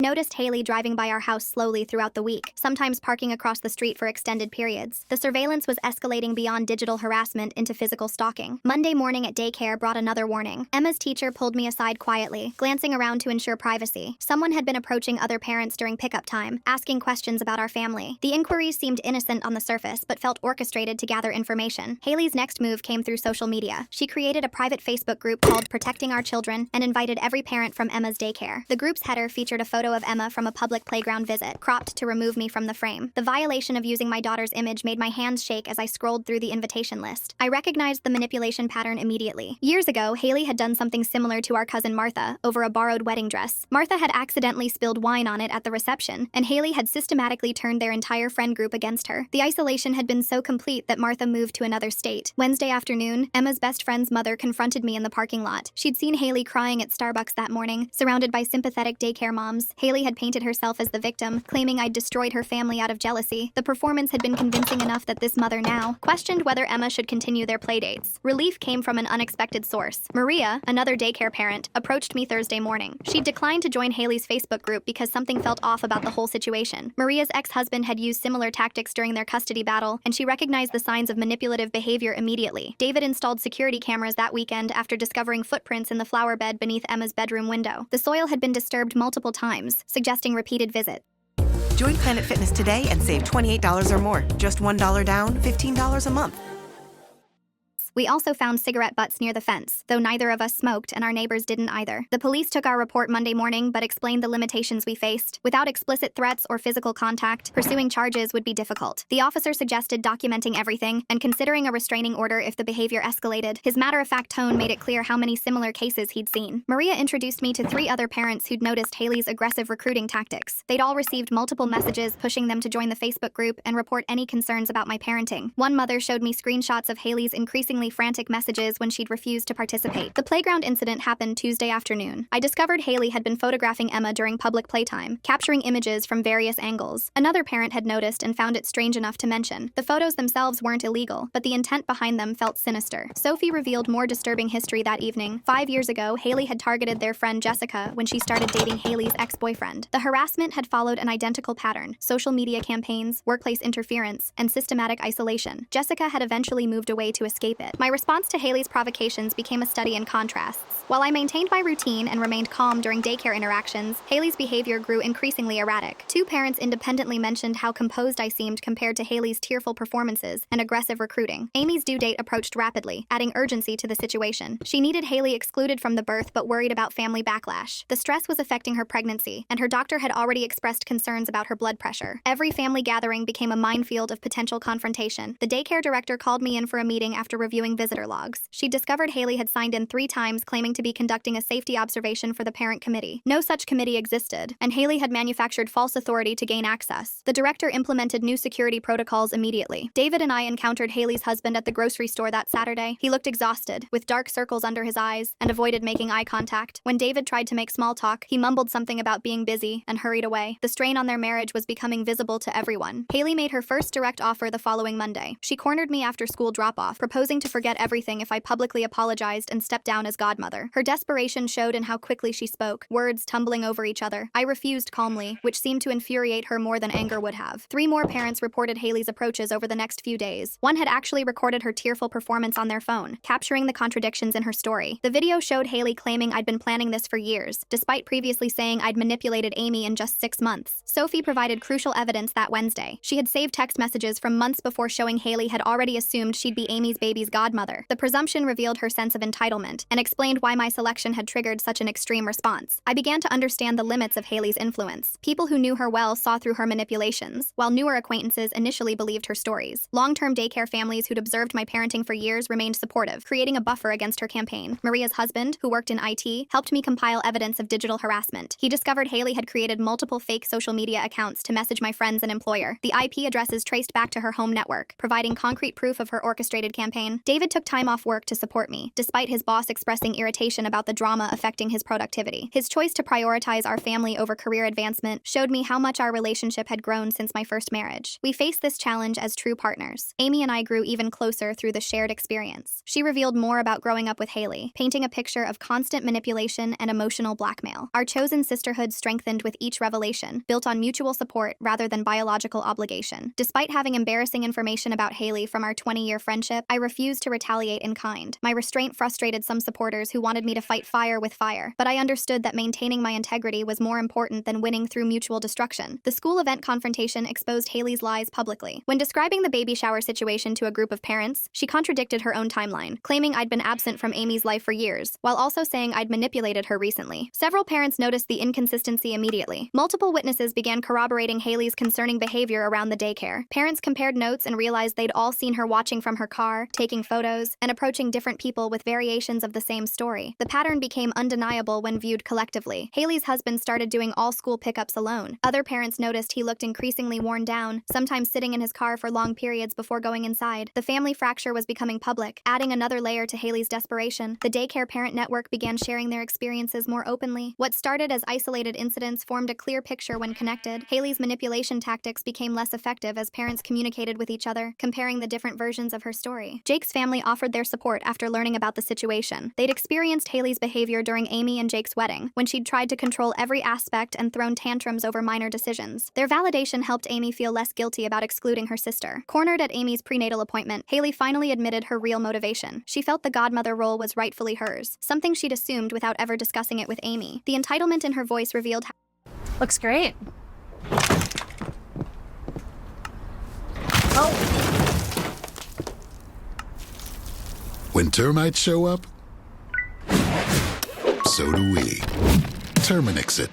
Noticed Haley driving by our house slowly throughout the week, sometimes parking across the street for extended periods. The surveillance was escalating beyond digital harassment into physical stalking. Monday morning at daycare brought another warning. Emma's teacher pulled me aside quietly, glancing around to ensure privacy. Someone had been approaching other parents during pickup time, asking questions about our family. The inquiries seemed innocent on the surface, but felt orchestrated to gather information. Haley's next move came through social media. She created a private Facebook group called Protecting Our Children and invited every parent from Emma's daycare. The group's header featured a photo of Emma from a public playground visit, cropped to remove me from the frame. The violation of using my daughter's image made my hands shake as I scrolled through the invitation list. I recognized the manipulation pattern immediately. Years ago, Haley had done something similar to our cousin Martha over a borrowed wedding dress. Martha had accidentally spilled wine on it at the reception, and Haley had systematically turned their entire friend group against her. The isolation had been so complete that Martha moved to another state. Wednesday afternoon, Emma's best friend's mother confronted me in the parking lot. She'd seen Haley crying at Starbucks that morning, surrounded by sympathetic daycare moms. Haley had painted herself as the victim, claiming I'd destroyed her family out of jealousy. The performance had been convincing enough that this mother now questioned whether Emma should continue their playdates. Relief came from an unexpected source. Maria, another daycare parent, approached me Thursday morning. She declined to join Haley's Facebook group because something felt off about the whole situation. Maria's ex-husband had used similar tactics during their custody battle, and she recognized the signs of manipulative behavior immediately. David installed security cameras that weekend after discovering footprints in the flower bed beneath Emma's bedroom window. The soil had been disturbed multiple times, suggesting repeated visits. Join Planet Fitness today and save $28 or more. Just $1 down, $15 a month. We also found cigarette butts near the fence, though neither of us smoked and our neighbors didn't either. The police took our report Monday morning but explained the limitations we faced. Without explicit threats or physical contact, pursuing charges would be difficult. The officer suggested documenting everything and considering a restraining order if the behavior escalated. His matter-of-fact tone made it clear how many similar cases he'd seen. Maria introduced me to 3 other parents who'd noticed Haley's aggressive recruiting tactics. They'd all received multiple messages pushing them to join the Facebook group and report any concerns about my parenting. One mother showed me screenshots of Haley's increasingly frantic messages when she'd refused to participate. The playground incident happened Tuesday afternoon. I discovered Haley had been photographing Emma during public playtime, capturing images from various angles. Another parent had noticed and found it strange enough to mention. The photos themselves weren't illegal, but the intent behind them felt sinister. Sophie revealed more disturbing history that evening. 5 years ago, Haley had targeted their friend Jessica when she started dating Haley's ex-boyfriend. The harassment had followed an identical pattern: social media campaigns, workplace interference, and systematic isolation. Jessica had eventually moved away to escape it. My response to Haley's provocations became a study in contrasts. While I maintained my routine and remained calm during daycare interactions, Haley's behavior grew increasingly erratic. 2 parents independently mentioned how composed I seemed compared to Haley's tearful performances and aggressive recruiting. Amy's due date approached rapidly, adding urgency to the situation. She needed Haley excluded from the birth but worried about family backlash. The stress was affecting her pregnancy, and her doctor had already expressed concerns about her blood pressure. Every family gathering became a minefield of potential confrontation. The daycare director called me in for a meeting after reviewing visitor logs. She discovered Haley had signed in 3 times claiming to be conducting a safety observation for the parent committee. No such committee existed, and Haley had manufactured false authority to gain access. The director implemented new security protocols immediately. David and I encountered Haley's husband at the grocery store that Saturday. He looked exhausted, with dark circles under his eyes, and avoided making eye contact. When David tried to make small talk, he mumbled something about being busy and hurried away. The strain on their marriage was becoming visible to everyone. Haley made her first direct offer the following Monday. She cornered me after school drop-off, proposing to forget everything if I publicly apologized and stepped down as godmother. Her desperation showed in how quickly she spoke, words tumbling over each other. I refused calmly, which seemed to infuriate her more than anger would have. 3 more parents reported Haley's approaches over the next few days. One had actually recorded her tearful performance on their phone, capturing the contradictions in her story. The video showed Haley claiming I'd been planning this for years, despite previously saying I'd manipulated Amy in just 6 months. Sophie provided crucial evidence that Wednesday. She had saved text messages from months before showing Haley had already assumed she'd be Amy's baby's godmother. The presumption revealed her sense of entitlement and explained why my selection had triggered such an extreme response. I began to understand the limits of Haley's influence. People who knew her well saw through her manipulations, while newer acquaintances initially believed her stories. Long-term daycare families who'd observed my parenting for years remained supportive, creating a buffer against her campaign. Maria's husband, who worked in IT, helped me compile evidence of digital harassment. He discovered Haley had created multiple fake social media accounts to message my friends and employer. The IP addresses traced back to her home network, providing concrete proof of her orchestrated campaign. David took time off work to support me, despite his boss expressing irritation about the drama affecting his productivity. His choice to prioritize our family over career advancement showed me how much our relationship had grown since my first marriage. We faced this challenge as true partners. Amy and I grew even closer through the shared experience. She revealed more about growing up with Haley, painting a picture of constant manipulation and emotional blackmail. Our chosen sisterhood strengthened with each revelation, built on mutual support rather than biological obligation. Despite having embarrassing information about Haley from our 20-year friendship, I refused to retaliate in kind. My restraint frustrated some supporters who wanted me to fight fire with fire, but I understood that maintaining my integrity was more important than winning through mutual destruction. The school event confrontation exposed Haley's lies publicly. When describing the baby shower situation to a group of parents, she contradicted her own timeline, claiming I'd been absent from Amy's life for years, while also saying I'd manipulated her recently. Several parents noticed the inconsistency immediately. Multiple witnesses began corroborating Haley's concerning behavior around the daycare. Parents compared notes and realized they'd all seen her watching from her car, taking photos, and approaching different people with variations of the same story. The pattern became undeniable when viewed collectively. Haley's husband started doing all school pickups alone. Other parents noticed he looked increasingly worn down, sometimes sitting in his car for long periods before going inside. The family fracture was becoming public, adding another layer to Haley's desperation. The daycare parent network began sharing their experiences more openly. What started as isolated incidents formed a clear picture when connected. Haley's manipulation tactics became less effective as parents communicated with each other, comparing the different versions of her story. Jake's family offered their support after learning about the situation. They'd experienced Haley's behavior during Amy and Jake's wedding, when she'd tried to control every aspect and thrown tantrums over minor decisions. Their validation helped Amy feel less guilty about excluding her sister. Cornered at Amy's prenatal appointment, Haley finally admitted her real motivation. She felt the godmother role was rightfully hers, something she'd assumed without ever discussing it with Amy. The entitlement in her voice revealed how— Looks great. Oh. When termites show up, so do we. Terminix it.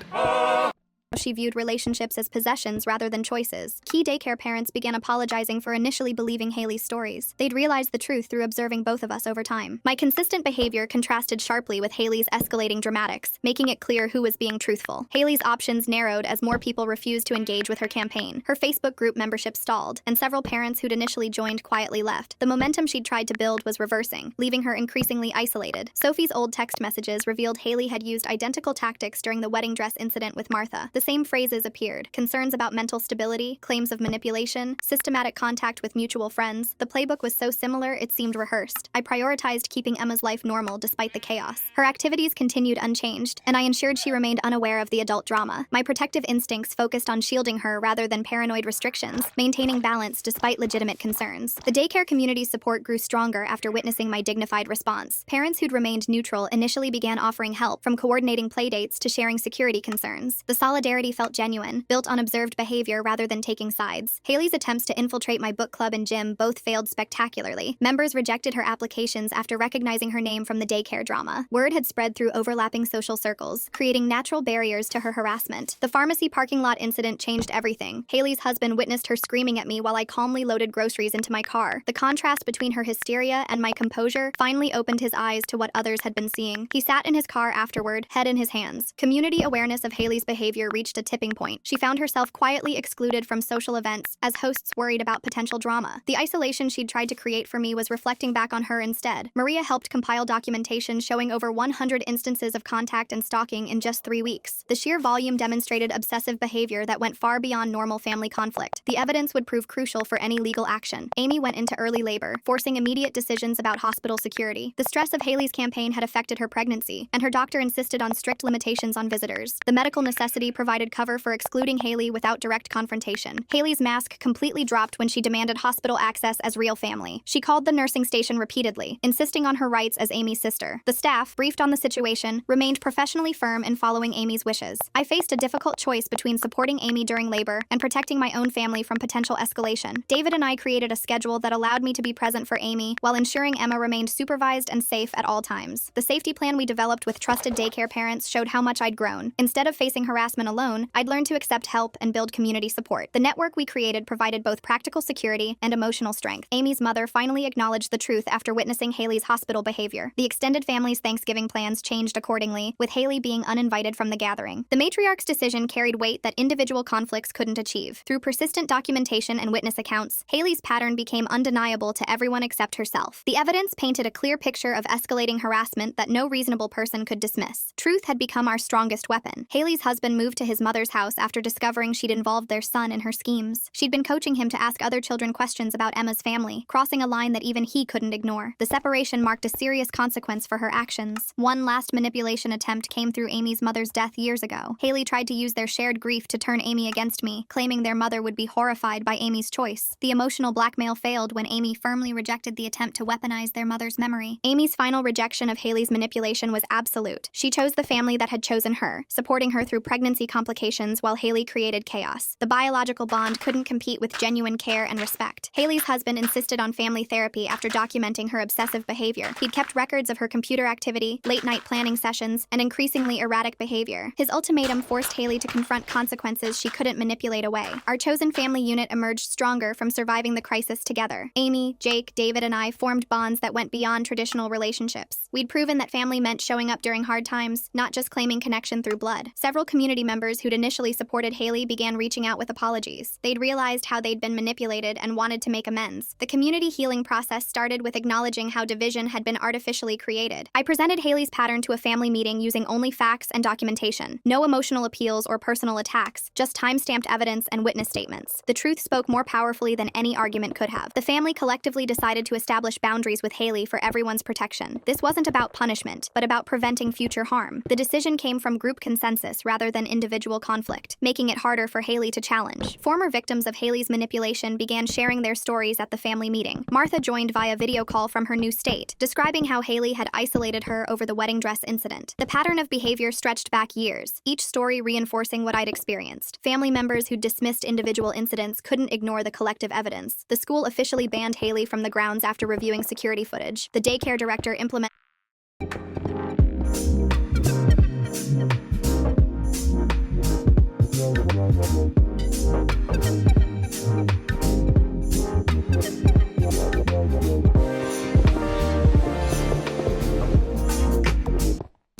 she viewed relationships as possessions rather than choices. Key daycare parents began apologizing for initially believing Haley's stories. They'd realized the truth through observing both of us over time. My consistent behavior contrasted sharply with Haley's escalating dramatics, making it clear who was being truthful. Haley's options narrowed as more people refused to engage with her campaign. Her Facebook group membership stalled, and several parents who'd initially joined quietly left. The momentum she'd tried to build was reversing, leaving her increasingly isolated. Sophie's old text messages revealed Haley had used identical tactics during the wedding dress incident with Martha. The same phrases appeared: concerns about mental stability, claims of manipulation, systematic contact with mutual friends. The playbook was so similar it seemed rehearsed. I prioritized keeping Emma's life normal despite the chaos. Her activities continued unchanged, and I ensured she remained unaware of the adult drama. My protective instincts focused on shielding her rather than paranoid restrictions, maintaining balance despite legitimate concerns. The daycare community's support grew stronger after witnessing my dignified response. Parents who'd remained neutral initially began offering help, from coordinating playdates to sharing security concerns. The solidarity felt genuine, built on observed behavior rather than taking sides. Haley's attempts to infiltrate my book club and gym both failed spectacularly. Members rejected her applications after recognizing her name from the daycare drama. Word had spread through overlapping social circles, creating natural barriers to her harassment. The pharmacy parking lot incident changed everything. Haley's husband witnessed her screaming at me while I calmly loaded groceries into my car. The contrast between her hysteria and my composure finally opened his eyes to what others had been seeing. He sat in his car afterward, head in his hands. Community awareness of Haley's behavior reached a tipping point. She found herself quietly excluded from social events as hosts worried about potential drama. The isolation she'd tried to create for me was reflecting back on her instead. Maria helped compile documentation showing over 100 instances of contact and stalking in just 3 weeks. The sheer volume demonstrated obsessive behavior that went far beyond normal family conflict. The evidence would prove crucial for any legal action. Amy went into early labor, forcing immediate decisions about hospital security. The stress of Haley's campaign had affected her pregnancy, and her doctor insisted on strict limitations on visitors. The medical necessity provided cover for excluding Haley without direct confrontation. Haley's mask completely dropped when she demanded hospital access as real family. She called the nursing station repeatedly, insisting on her rights as Amy's sister. The staff, briefed on the situation, remained professionally firm in following Amy's wishes. I faced a difficult choice between supporting Amy during labor and protecting my own family from potential escalation. David and I created a schedule that allowed me to be present for Amy while ensuring Emma remained supervised and safe at all times. The safety plan we developed with trusted daycare parents showed how much I'd grown. Instead of facing harassment alone, alone, I'd learn to accept help and build community support. The network we created provided both practical security and emotional strength. Amy's mother finally acknowledged the truth after witnessing Haley's hospital behavior. The extended family's Thanksgiving plans changed accordingly, with Haley being uninvited from the gathering. The matriarch's decision carried weight that individual conflicts couldn't achieve. Through persistent documentation and witness accounts, Haley's pattern became undeniable to everyone except herself. The evidence painted a clear picture of escalating harassment that no reasonable person could dismiss. Truth had become our strongest weapon. Haley's husband moved to his mother's house after discovering she'd involved their son in her schemes. She'd been coaching him to ask other children questions about Emma's family, crossing a line that even he couldn't ignore. The separation marked a serious consequence for her actions. One last manipulation attempt came through Amy's mother's death years ago. Haley tried to use their shared grief to turn Amy against me, claiming their mother would be horrified by Amy's choice. The emotional blackmail failed when Amy firmly rejected the attempt to weaponize their mother's memory. Amy's final rejection of Haley's manipulation was absolute. She chose the family that had chosen her, supporting her through pregnancy complications while Haley created chaos. The biological bond couldn't compete with genuine care and respect. Haley's husband insisted on family therapy after documenting her obsessive behavior. He'd kept records of her computer activity, late-night planning sessions, and increasingly erratic behavior. His ultimatum forced Haley to confront consequences she couldn't manipulate away. Our chosen family unit emerged stronger from surviving the crisis together. Amy, Jake, David, and I formed bonds that went beyond traditional relationships. We'd proven that family meant showing up during hard times, not just claiming connection through blood. Several community members who'd initially supported Haley began reaching out with apologies. They'd realized how they'd been manipulated and wanted to make amends. The community healing process started with acknowledging how division had been artificially created. I presented Haley's pattern to a family meeting using only facts and documentation. No emotional appeals or personal attacks, just time-stamped evidence and witness statements. The truth spoke more powerfully than any argument could have. The family collectively decided to establish boundaries with Haley for everyone's protection. This wasn't about punishment, but about preventing future harm. The decision came from group consensus rather than individual conflict, making it harder for Haley to challenge. Former victims of Haley's manipulation began sharing their stories at the family meeting. Martha joined via video call from her new state, describing how Haley had isolated her over the wedding dress incident. The pattern of behavior stretched back years, each story reinforcing what I'd experienced. Family members who dismissed individual incidents couldn't ignore the collective evidence. The school officially banned Haley from the grounds after reviewing security footage. The daycare director implemented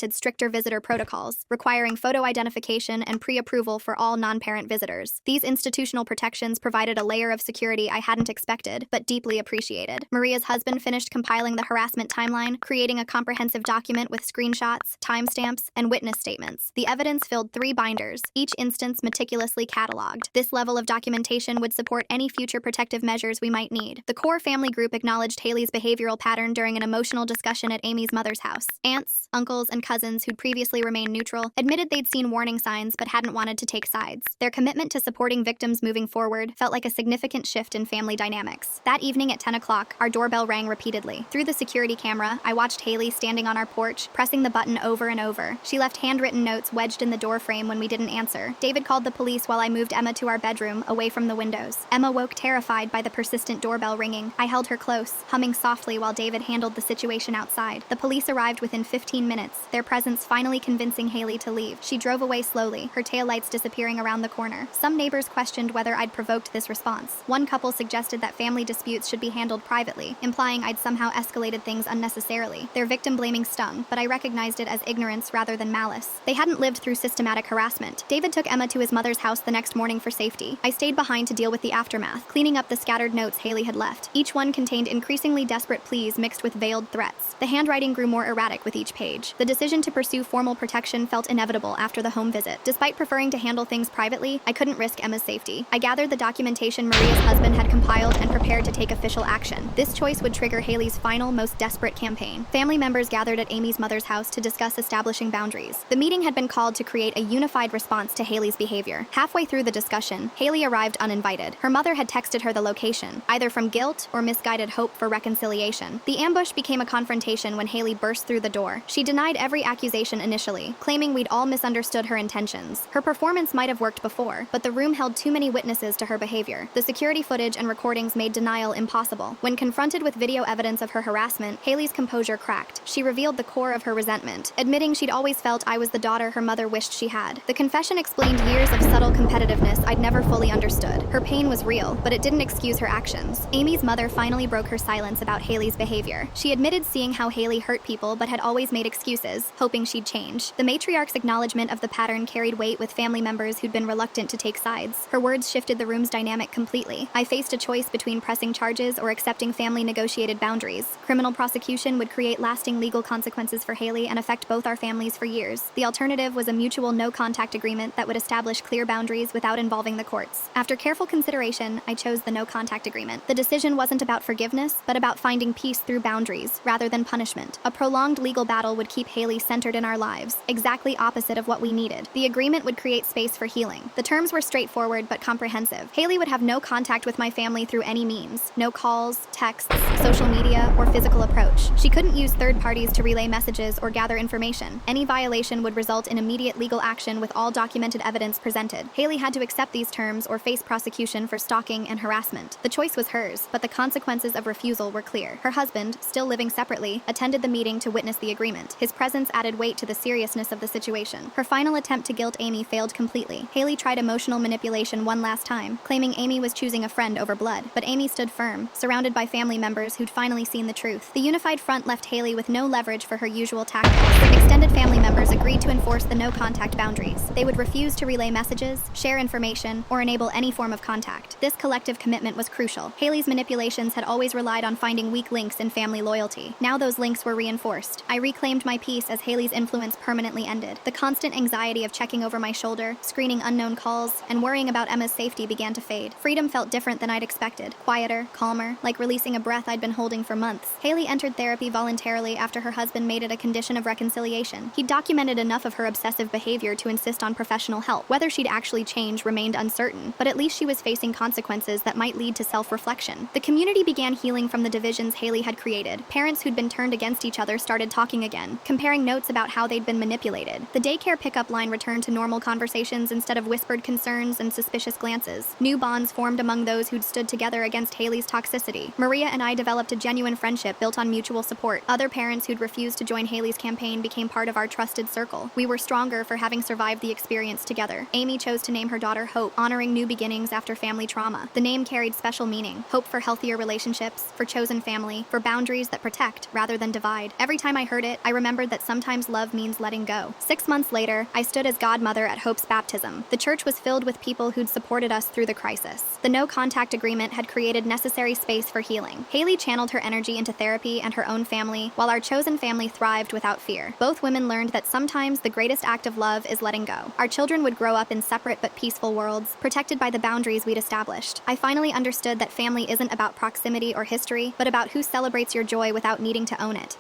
stricter visitor protocols, requiring photo identification and pre-approval for all non-parent visitors. These institutional protections provided a layer of security I hadn't expected, but deeply appreciated. Maria's husband finished compiling the harassment timeline, creating a comprehensive document with screenshots, timestamps, and witness statements. The evidence filled 3 binders, each instance meticulously cataloged. This level of documentation would support any future protective measures we might need. The core family group acknowledged Haley's behavioral pattern during an emotional discussion at Amy's mother's house. Aunts, uncles, and cousins who'd previously remained neutral admitted they'd seen warning signs but hadn't wanted to take sides. Their commitment to supporting victims moving forward felt like a significant shift in family dynamics. That evening at 10 o'clock, our doorbell rang repeatedly. Through the security camera, I watched Haley standing on our porch, pressing the button over and over. She left handwritten notes wedged in the doorframe when we didn't answer. David called the police while I moved Emma to our bedroom, away from the windows. Emma woke terrified by the persistent doorbell ringing. I held her close, humming softly while David handled the situation outside. The police arrived within 15 minutes, their presence finally convincing Haley to leave. She drove away slowly, her taillights disappearing around the corner. Some neighbors questioned whether I'd provoked this response. One couple suggested that family disputes should be handled privately, implying I'd somehow escalated things unnecessarily. Their victim-blaming stung, but I recognized it as ignorance rather than malice. They hadn't lived through systematic harassment. David took Emma to his mother's house the next morning for safety. I stayed behind to deal with the aftermath, cleaning up the scattered notes Haley had left. Each one contained increasingly desperate pleas mixed with veiled threats. The handwriting grew more erratic with each page. The decision to pursue formal protection felt inevitable after the home visit. Despite preferring to handle things privately, I couldn't risk Emma's safety. I gathered the documentation Maria's husband had compiled and prepared to take official action. This choice would trigger Haley's final, most desperate campaign. Family members gathered at Amy's mother's house to discuss establishing boundaries. The meeting had been called to create a unified response to Haley's behavior. Halfway through the discussion, Haley arrived uninvited. Her mother had texted her the location, either from guilt or misguided hope for reconciliation. The ambush became a confrontation when Haley burst through the door. She denied every accusation accusation initially, claiming we'd all misunderstood her intentions. Her performance might have worked before, but the room held too many witnesses to her behavior. The security footage and recordings made denial impossible. When confronted with video evidence of her harassment, Haley's composure cracked. She revealed the core of her resentment, admitting she'd always felt I was the daughter her mother wished she had. The confession explained years of subtle competitiveness I'd never fully understood. Her pain was real, but it didn't excuse her actions. Amy's mother finally broke her silence about Haley's behavior. She admitted seeing how Haley hurt people but had always made excuses, hoping she'd change. The matriarch's acknowledgement of the pattern carried weight with family members who'd been reluctant to take sides. Her words shifted the room's dynamic completely. I faced a choice between pressing charges or accepting family-negotiated boundaries. Criminal prosecution would create lasting legal consequences for Haley and affect both our families for years. The alternative was a mutual no-contact agreement that would establish clear boundaries without involving the courts. After careful consideration, I chose the no-contact agreement. The decision wasn't about forgiveness, but about finding peace through boundaries, rather than punishment. A prolonged legal battle would keep Haley centered in our lives, exactly opposite of what we needed. The agreement would create space for healing. The terms were straightforward but comprehensive. Haley would have no contact with my family through any means. No calls, texts, social media, or physical approach. She couldn't use third parties to relay messages or gather information. Any violation would result in immediate legal action with all documented evidence presented. Haley had to accept these terms or face prosecution for stalking and harassment. The choice was hers, but the consequences of refusal were clear. Her husband, still living separately, attended the meeting to witness the agreement. His presence added weight to the seriousness of the situation. Her final attempt to guilt Amy failed completely. Haley tried emotional manipulation one last time, claiming Amy was choosing a friend over blood. But Amy stood firm, surrounded by family members who'd finally seen the truth. The unified front left Haley with no leverage for her usual tactics. Extended family members agreed to enforce the no-contact boundaries. They would refuse to relay messages, share information, or enable any form of contact. This collective commitment was crucial. Haley's manipulations had always relied on finding weak links in family loyalty. Now those links were reinforced. I reclaimed my peace as Haley's influence permanently ended. The constant anxiety of checking over my shoulder, screening unknown calls, and worrying about Emma's safety began to fade. Freedom felt different than I'd expected. Quieter, calmer, like releasing a breath I'd been holding for months. Haley entered therapy voluntarily after her husband made it a condition of reconciliation. He'd documented enough of her obsessive behavior to insist on professional help. Whether she'd actually change remained uncertain, but at least she was facing consequences that might lead to self-reflection. The community began healing from the divisions Haley had created. Parents who'd been turned against each other started talking again, comparing notes about how they'd been manipulated. The daycare pickup line returned to normal conversations instead of whispered concerns and suspicious glances. New bonds formed among those who'd stood together against Haley's toxicity. Maria and I developed a genuine friendship built on mutual support. Other parents who'd refused to join Haley's campaign became part of our trusted circle. We were stronger for having survived the experience together. Amy chose to name her daughter Hope, honoring new beginnings after family trauma. The name carried special meaning. Hope for healthier relationships, for chosen family, for boundaries that protect rather than divide. Every time I heard it, I remembered that sometimes love means letting go. 6 months later, I stood as godmother at Hope's baptism. The church was filled with people who'd supported us through the crisis. The no-contact agreement had created necessary space for healing. Haley channeled her energy into therapy and her own family, while our chosen family thrived without fear. Both women learned that sometimes the greatest act of love is letting go. Our children would grow up in separate but peaceful worlds, protected by the boundaries we'd established. I finally understood that family isn't about proximity or history, but about who celebrates your joy without needing to own it.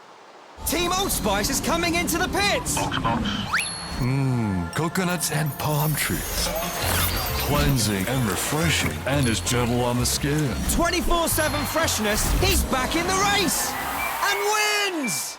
Team Old Spice is coming into the pits! Coconuts and palm trees. Cleansing and refreshing, and is gentle on the skin. 24/7 freshness, he's back in the race! And wins!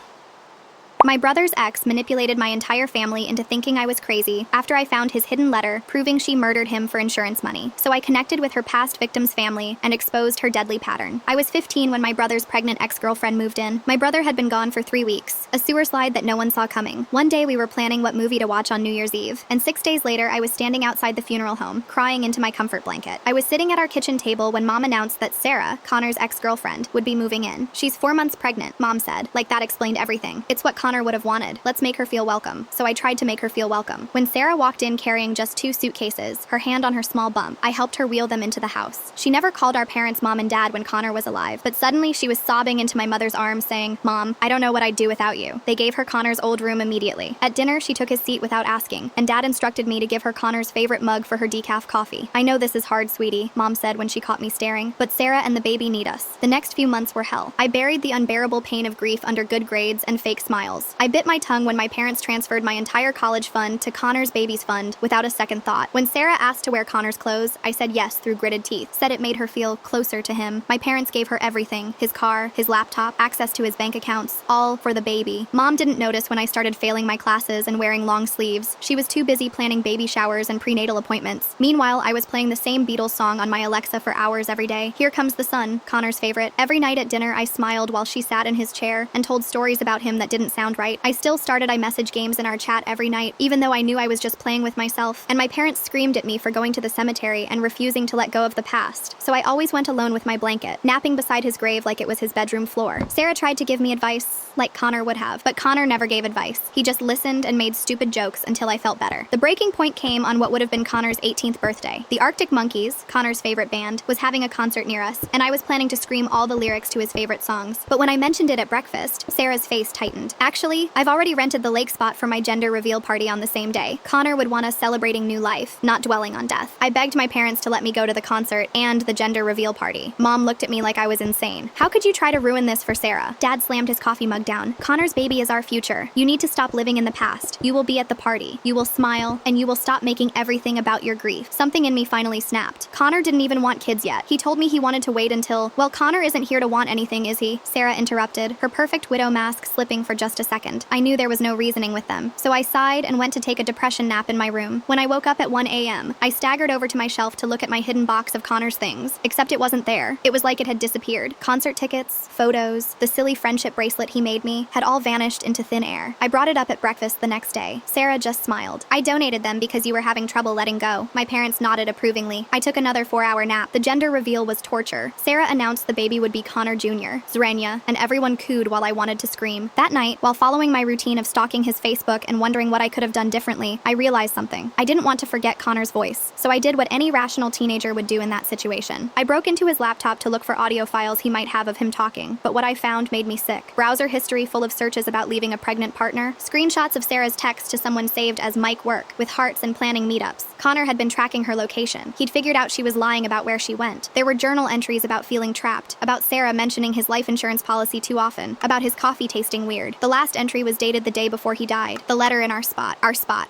My brother's ex manipulated my entire family into thinking I was crazy after I found his hidden letter proving she murdered him for insurance money. So I connected with her past victim's family and exposed her deadly pattern. I was 15 when my brother's pregnant ex-girlfriend moved in. My brother had been gone for 3 weeks, a sewer slide that no one saw coming. One day we were planning what movie to watch on New Year's Eve, and 6 days later I was standing outside the funeral home, crying into my comfort blanket. I was sitting at our kitchen table when Mom announced that Sarah, Connor's ex-girlfriend, would be moving in. She's 4 months pregnant, Mom said. Like that explained everything. It's what Connor would have wanted. Let's make her feel welcome. So I tried to make her feel welcome. When Sarah walked in carrying just 2 suitcases, her hand on her small bump, I helped her wheel them into the house. She never called our parents Mom and Dad when Connor was alive, but suddenly she was sobbing into my mother's arms saying, "Mom, I don't know what I'd do without you." They gave her Connor's old room immediately. At dinner, she took his seat without asking, and Dad instructed me to give her Connor's favorite mug for her decaf coffee. "I know this is hard, sweetie," Mom said when she caught me staring, "but Sarah and the baby need us." The next few months were hell. I buried the unbearable pain of grief under good grades and fake smiles. years. I bit my tongue when my parents transferred my entire college fund to Connor's baby's fund without a second thought. When Sarah asked to wear Connor's clothes, I said yes through gritted teeth, said it made her feel closer to him. My parents gave her everything, his car, his laptop, access to his bank accounts, all for the baby. Mom didn't notice when I started failing my classes and wearing long sleeves. She was too busy planning baby showers and prenatal appointments. Meanwhile, I was playing the same Beatles song on my Alexa for hours every day. Here Comes the Sun, Connor's favorite. Every night at dinner, I smiled while she sat in his chair and told stories about him that didn't sound right. I still started iMessage games in our chat every night, even though I knew I was just playing with myself. And my parents screamed at me for going to the cemetery and refusing to let go of the past. So I always went alone with my blanket, napping beside his grave like it was his bedroom floor. Sarah tried to give me advice, like Connor would have, but Connor never gave advice. He just listened and made stupid jokes until I felt better. The breaking point came on what would have been Connor's 18th birthday. The Arctic Monkeys, Connor's favorite band, was having a concert near us, and I was planning to scream all the lyrics to his favorite songs. But when I mentioned it at breakfast, Sarah's face tightened. Actually, I've already rented the lake spot for my gender reveal party on the same day. Connor would want us celebrating new life, not dwelling on death. I begged my parents to let me go to the concert and the gender reveal party. Mom looked at me like I was insane. How could you try to ruin this for Sarah? Dad slammed his coffee mug down. Connor's baby is our future. You need to stop living in the past. You will be at the party. You will smile, and you will stop making everything about your grief. Something in me finally snapped. Connor didn't even want kids yet. He told me he wanted to wait until, well, Connor isn't here to want anything, is he? Sarah interrupted, her perfect widow mask slipping for just a second. I knew there was no reasoning with them, so I sighed and went to take a depression nap in my room. When I woke up at 1 a.m., I staggered over to my shelf to look at my hidden box of Connor's things, except it wasn't there. It was like it had disappeared. Concert tickets, photos, the silly friendship bracelet he made me had all vanished into thin air. I brought it up at breakfast the next day. Sarah just smiled. I donated them because you were having trouble letting go. My parents nodded approvingly. I took another 4-hour nap. The gender reveal was torture. Sarah announced the baby would be Connor Jr., Zrenya, and everyone cooed while I wanted to scream. That night, while following my routine of stalking his Facebook and wondering what I could have done differently, I realized something. I didn't want to forget Connor's voice, so I did what any rational teenager would do in that situation. I broke into his laptop to look for audio files he might have of him talking, but what I found made me sick. Browser history full of searches about leaving a pregnant partner, screenshots of Sarah's text to someone saved as Mike Work, with hearts and planning meetups. Connor had been tracking her location. He'd figured out she was lying about where she went. There were journal entries about feeling trapped, about Sarah mentioning his life insurance policy too often, about his coffee tasting weird. The last entry was dated the day before he died. The letter in our spot,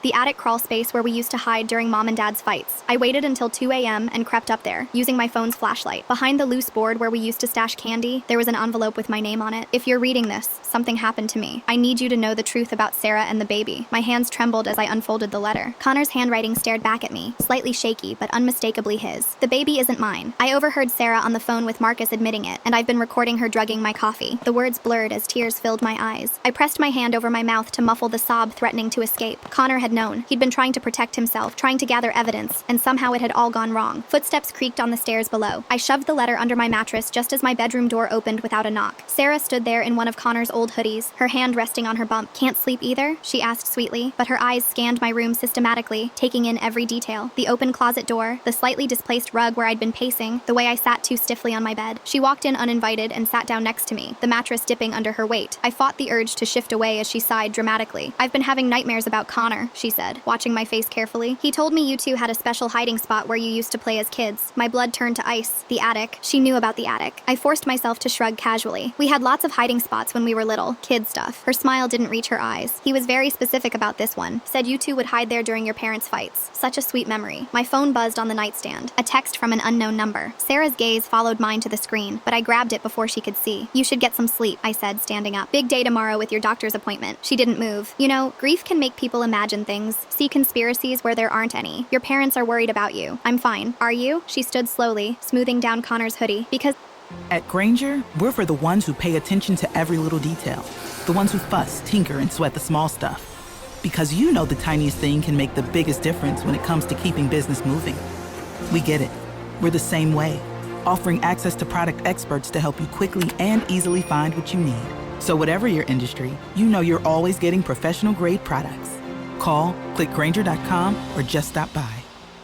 the attic crawl space where we used to hide during Mom and Dad's fights. I waited until 2 a.m. and crept up there, using my phone's flashlight. Behind the loose board where we used to stash candy, there was an envelope with my name on it. If you're reading this, something happened to me. I need you to know the truth about Sarah and the baby. My hands trembled as I unfolded the letter. Connor's handwriting stared back at me, slightly shaky but unmistakably his. The baby isn't mine. I overheard Sarah on the phone with Marcus admitting it, and I've been recording her drugging my coffee. The words blurred as tears filled my eyes. I pressed my hand over my mouth to muffle the sob threatening to escape. Connor had known. He'd been trying to protect himself, trying to gather evidence, and somehow it had all gone wrong. Footsteps creaked on the stairs below. I shoved the letter under my mattress just as my bedroom door opened without a knock. Sarah stood there in one of Connor's old hoodies, her hand resting on her bump. "Can't sleep either?" she asked sweetly, but her eyes scanned my room systematically, taking in every detail. The open closet door, the slightly displaced rug where I'd been pacing, the way I sat too stiffly on my bed. She walked in uninvited and sat down next to me, the mattress dipping under her weight. I fought the urge to shift away as she sighed dramatically. "I've been having nightmares about Connor," she said, watching my face carefully. "He told me you two had a special hiding spot where you used to play as kids." My blood turned to ice. The attic. She knew about the attic. I forced myself to shrug casually. "We had lots of hiding spots when we were little. Kid stuff." Her smile didn't reach her eyes. "He was very specific about this one. Said you two would hide there during your parents' fights." Such a sweet memory. My phone buzzed on the nightstand. A text from an unknown number. Sarah's gaze followed mine to the screen, but I grabbed it before she could see. "You should get some sleep," I said, standing up. "Big day tomorrow with your doctor's appointment." She didn't move. You know, grief can make people imagine things, see conspiracies where there aren't any. Your parents are worried about you. I'm fine. Are you? She stood slowly, smoothing down Connor's hoodie. "Because..." At Grainger, we're for the ones who pay attention to every little detail. The ones who fuss, tinker, and sweat the small stuff. Because you know the tiniest thing can make the biggest difference when it comes to keeping business moving. We get it. We're the same way, offering access to product experts to help you quickly and easily find what you need. So whatever your industry, you know you're always getting professional-grade products. Call, click Grainger.com, or just stop by.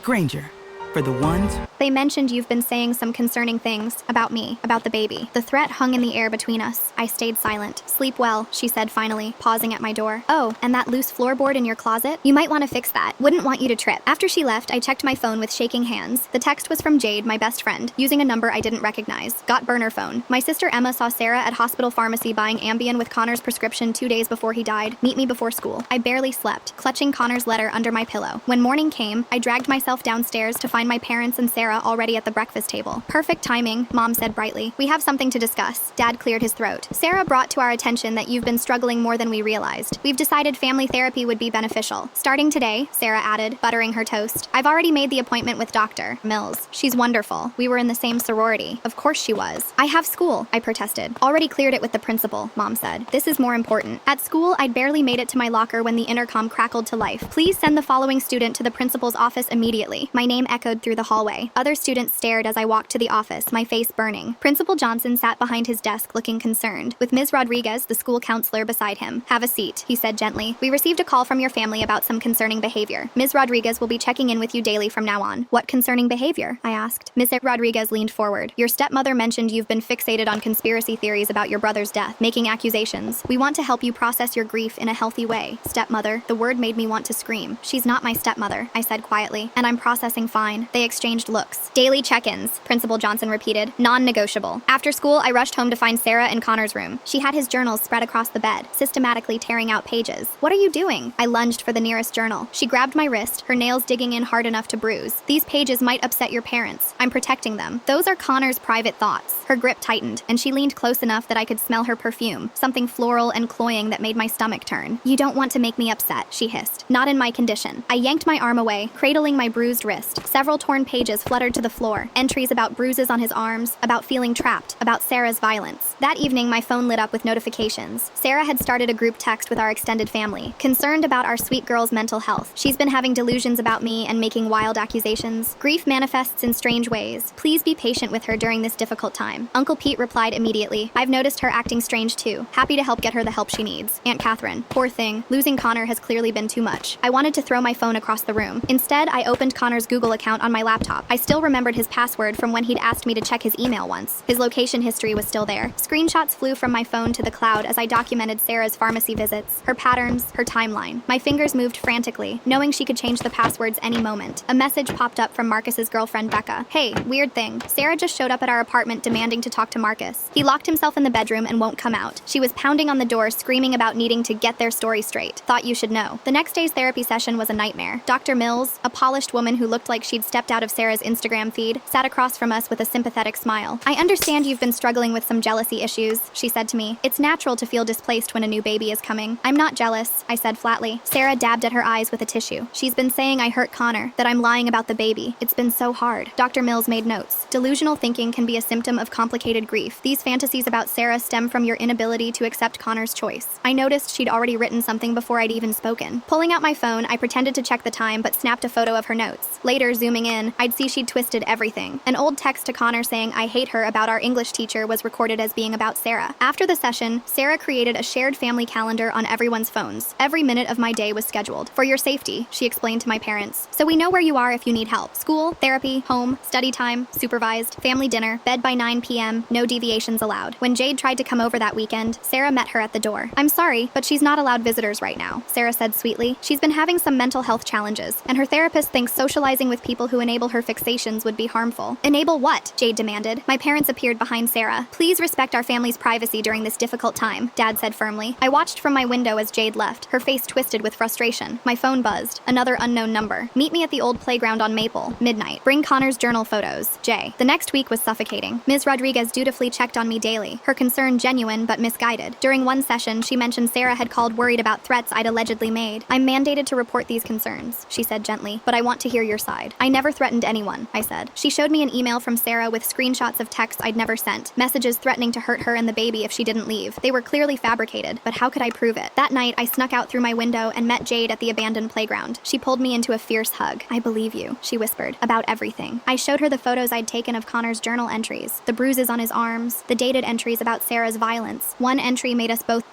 Grainger, for the ones. They mentioned you've been saying some concerning things about me, about the baby. The threat hung in the air between us. I stayed silent. Sleep well, she said finally, pausing at my door. Oh, and that loose floorboard in your closet? You might want to fix that. Wouldn't want you to trip. After she left, I checked my phone with shaking hands. The text was from Jade, my best friend, using a number I didn't recognize. Got burner phone. My sister Emma saw Sarah at hospital pharmacy buying Ambien with Connor's prescription 2 days before he died. Meet me before school. I barely slept, clutching Connor's letter under my pillow. When morning came, I dragged myself downstairs to find my parents and Sarah already at the breakfast table. Perfect timing, Mom said brightly. We have something to discuss. Dad cleared his throat. Sarah brought to our attention that you've been struggling more than we realized. We've decided family therapy would be beneficial. Starting today, Sarah added, buttering her toast. I've already made the appointment with Dr. Mills. She's wonderful. We were in the same sorority. Of course she was. I have school, I protested. Already cleared it with the principal, Mom said. This is more important. At school, I'd barely made it to my locker when the intercom crackled to life. Please send the following student to the principal's office immediately. My name echoed through the hallway. Other students stared as I walked to the office, my face burning. Principal Johnson sat behind his desk looking concerned, with Ms. Rodriguez, the school counselor, beside him. Have a seat, he said gently. We received a call from your family about some concerning behavior. Ms. Rodriguez will be checking in with you daily from now on. What concerning behavior? I asked. Ms. Rodriguez leaned forward. Your stepmother mentioned you've been fixated on conspiracy theories about your brother's death, making accusations. We want to help you process your grief in a healthy way. Stepmother, the word made me want to scream. She's not my stepmother, I said quietly, and I'm processing fine. They exchanged looks. Daily check-ins, Principal Johnson repeated. Non-negotiable. After school, I rushed home to find Sarah in Connor's room. She had his journals spread across the bed, systematically tearing out pages. What are you doing? I lunged for the nearest journal. She grabbed my wrist, her nails digging in hard enough to bruise. These pages might upset your parents. I'm protecting them. Those are Connor's private thoughts. Her grip tightened, and she leaned close enough that I could smell her perfume, something floral and cloying that made my stomach turn. You don't want to make me upset, she hissed. Not in my condition. I yanked my arm away, cradling my bruised wrist. Several torn pages fluttered to the floor. Entries about bruises on his arms, about feeling trapped, about Sarah's violence. That evening, my phone lit up with notifications. Sarah had started a group text with our extended family, concerned about our sweet girl's mental health. She's been having delusions about me and making wild accusations. Grief manifests in strange ways. Please be patient with her during this difficult time. Uncle Pete replied immediately. I've noticed her acting strange too. Happy to help get her the help she needs. Aunt Catherine. Poor thing. Losing Connor has clearly been too much. I wanted to throw my phone across the room. Instead, I opened Connor's Google account on my laptop. I still remembered his password from when he'd asked me to check his email once. His location history was still there. Screenshots flew from my phone to the cloud as I documented Sarah's pharmacy visits, her patterns, her timeline. My fingers moved frantically, knowing she could change the passwords any moment. A message popped up from Marcus's girlfriend, Becca. Hey, weird thing. Sarah just showed up at our apartment demanding to talk to Marcus. He locked himself in the bedroom and won't come out. She was pounding on the door, screaming about needing to get their story straight. Thought you should know. The next day's therapy session was a nightmare. Dr. Mills, a polished woman who looked like she'd stepped out of Sarah's Instagram feed, sat across from us with a sympathetic smile. I understand you've been struggling with some jealousy issues, she said to me. It's natural to feel displaced when a new baby is coming. I'm not jealous, I said flatly. Sarah dabbed at her eyes with a tissue. She's been saying I hurt Connor, that I'm lying about the baby. It's been so hard. Dr. Mills made notes. Delusional thinking can be a symptom of complicated grief. These fantasies about Sarah stem from your inability to accept Connor's choice. I noticed she'd already written something before I'd even spoken. Pulling out my phone, I pretended to check the time but snapped a photo of her notes. Later, zooming in, I'd see she'd twisted everything. An old text to Connor saying I hate her about our English teacher was recorded as being about Sarah. After the session, Sarah created a shared family calendar on everyone's phones. Every minute of my day was scheduled. For your safety, she explained to my parents. So we know where you are if you need help. School, therapy, home, study time, supervised, family dinner, bed by 9 p.m., no deviations allowed. When Jade tried to come over that weekend, Sarah met her at the door. I'm sorry, but she's not allowed visitors right now, Sarah said sweetly. She's been having some mental health challenges, and her therapist thinks socializing with people who enable her fixations would be harmful. Enable what? Jade demanded. My parents appeared behind Sarah. Please respect our family's privacy during this difficult time, Dad said firmly. I watched from my window as Jade left, her face twisted with frustration. My phone buzzed. Another unknown number. Meet me at the old playground on Maple, midnight. Bring Connor's journal photos. Jay. The next week was suffocating. Ms. Rodriguez dutifully checked on me daily, her concern genuine but misguided. During one session, she mentioned Sarah had called worried about threats I'd allegedly made. I'm mandated to report these concerns, she said gently, but I want to hear your side. I never threatened anyone, I said. She showed me an email from Sarah with screenshots of texts I'd never sent, messages threatening to hurt her and the baby if she didn't leave. They were clearly fabricated, but how could I prove it? That night, I snuck out through my window and met Jade at the abandoned playground. She pulled me into a fierce hug. I believe you, she whispered, about everything. I showed her the photos I'd taken of Connor's journal entries, the bruises on his arms, the dated entries about Sarah's violence. One entry made us both.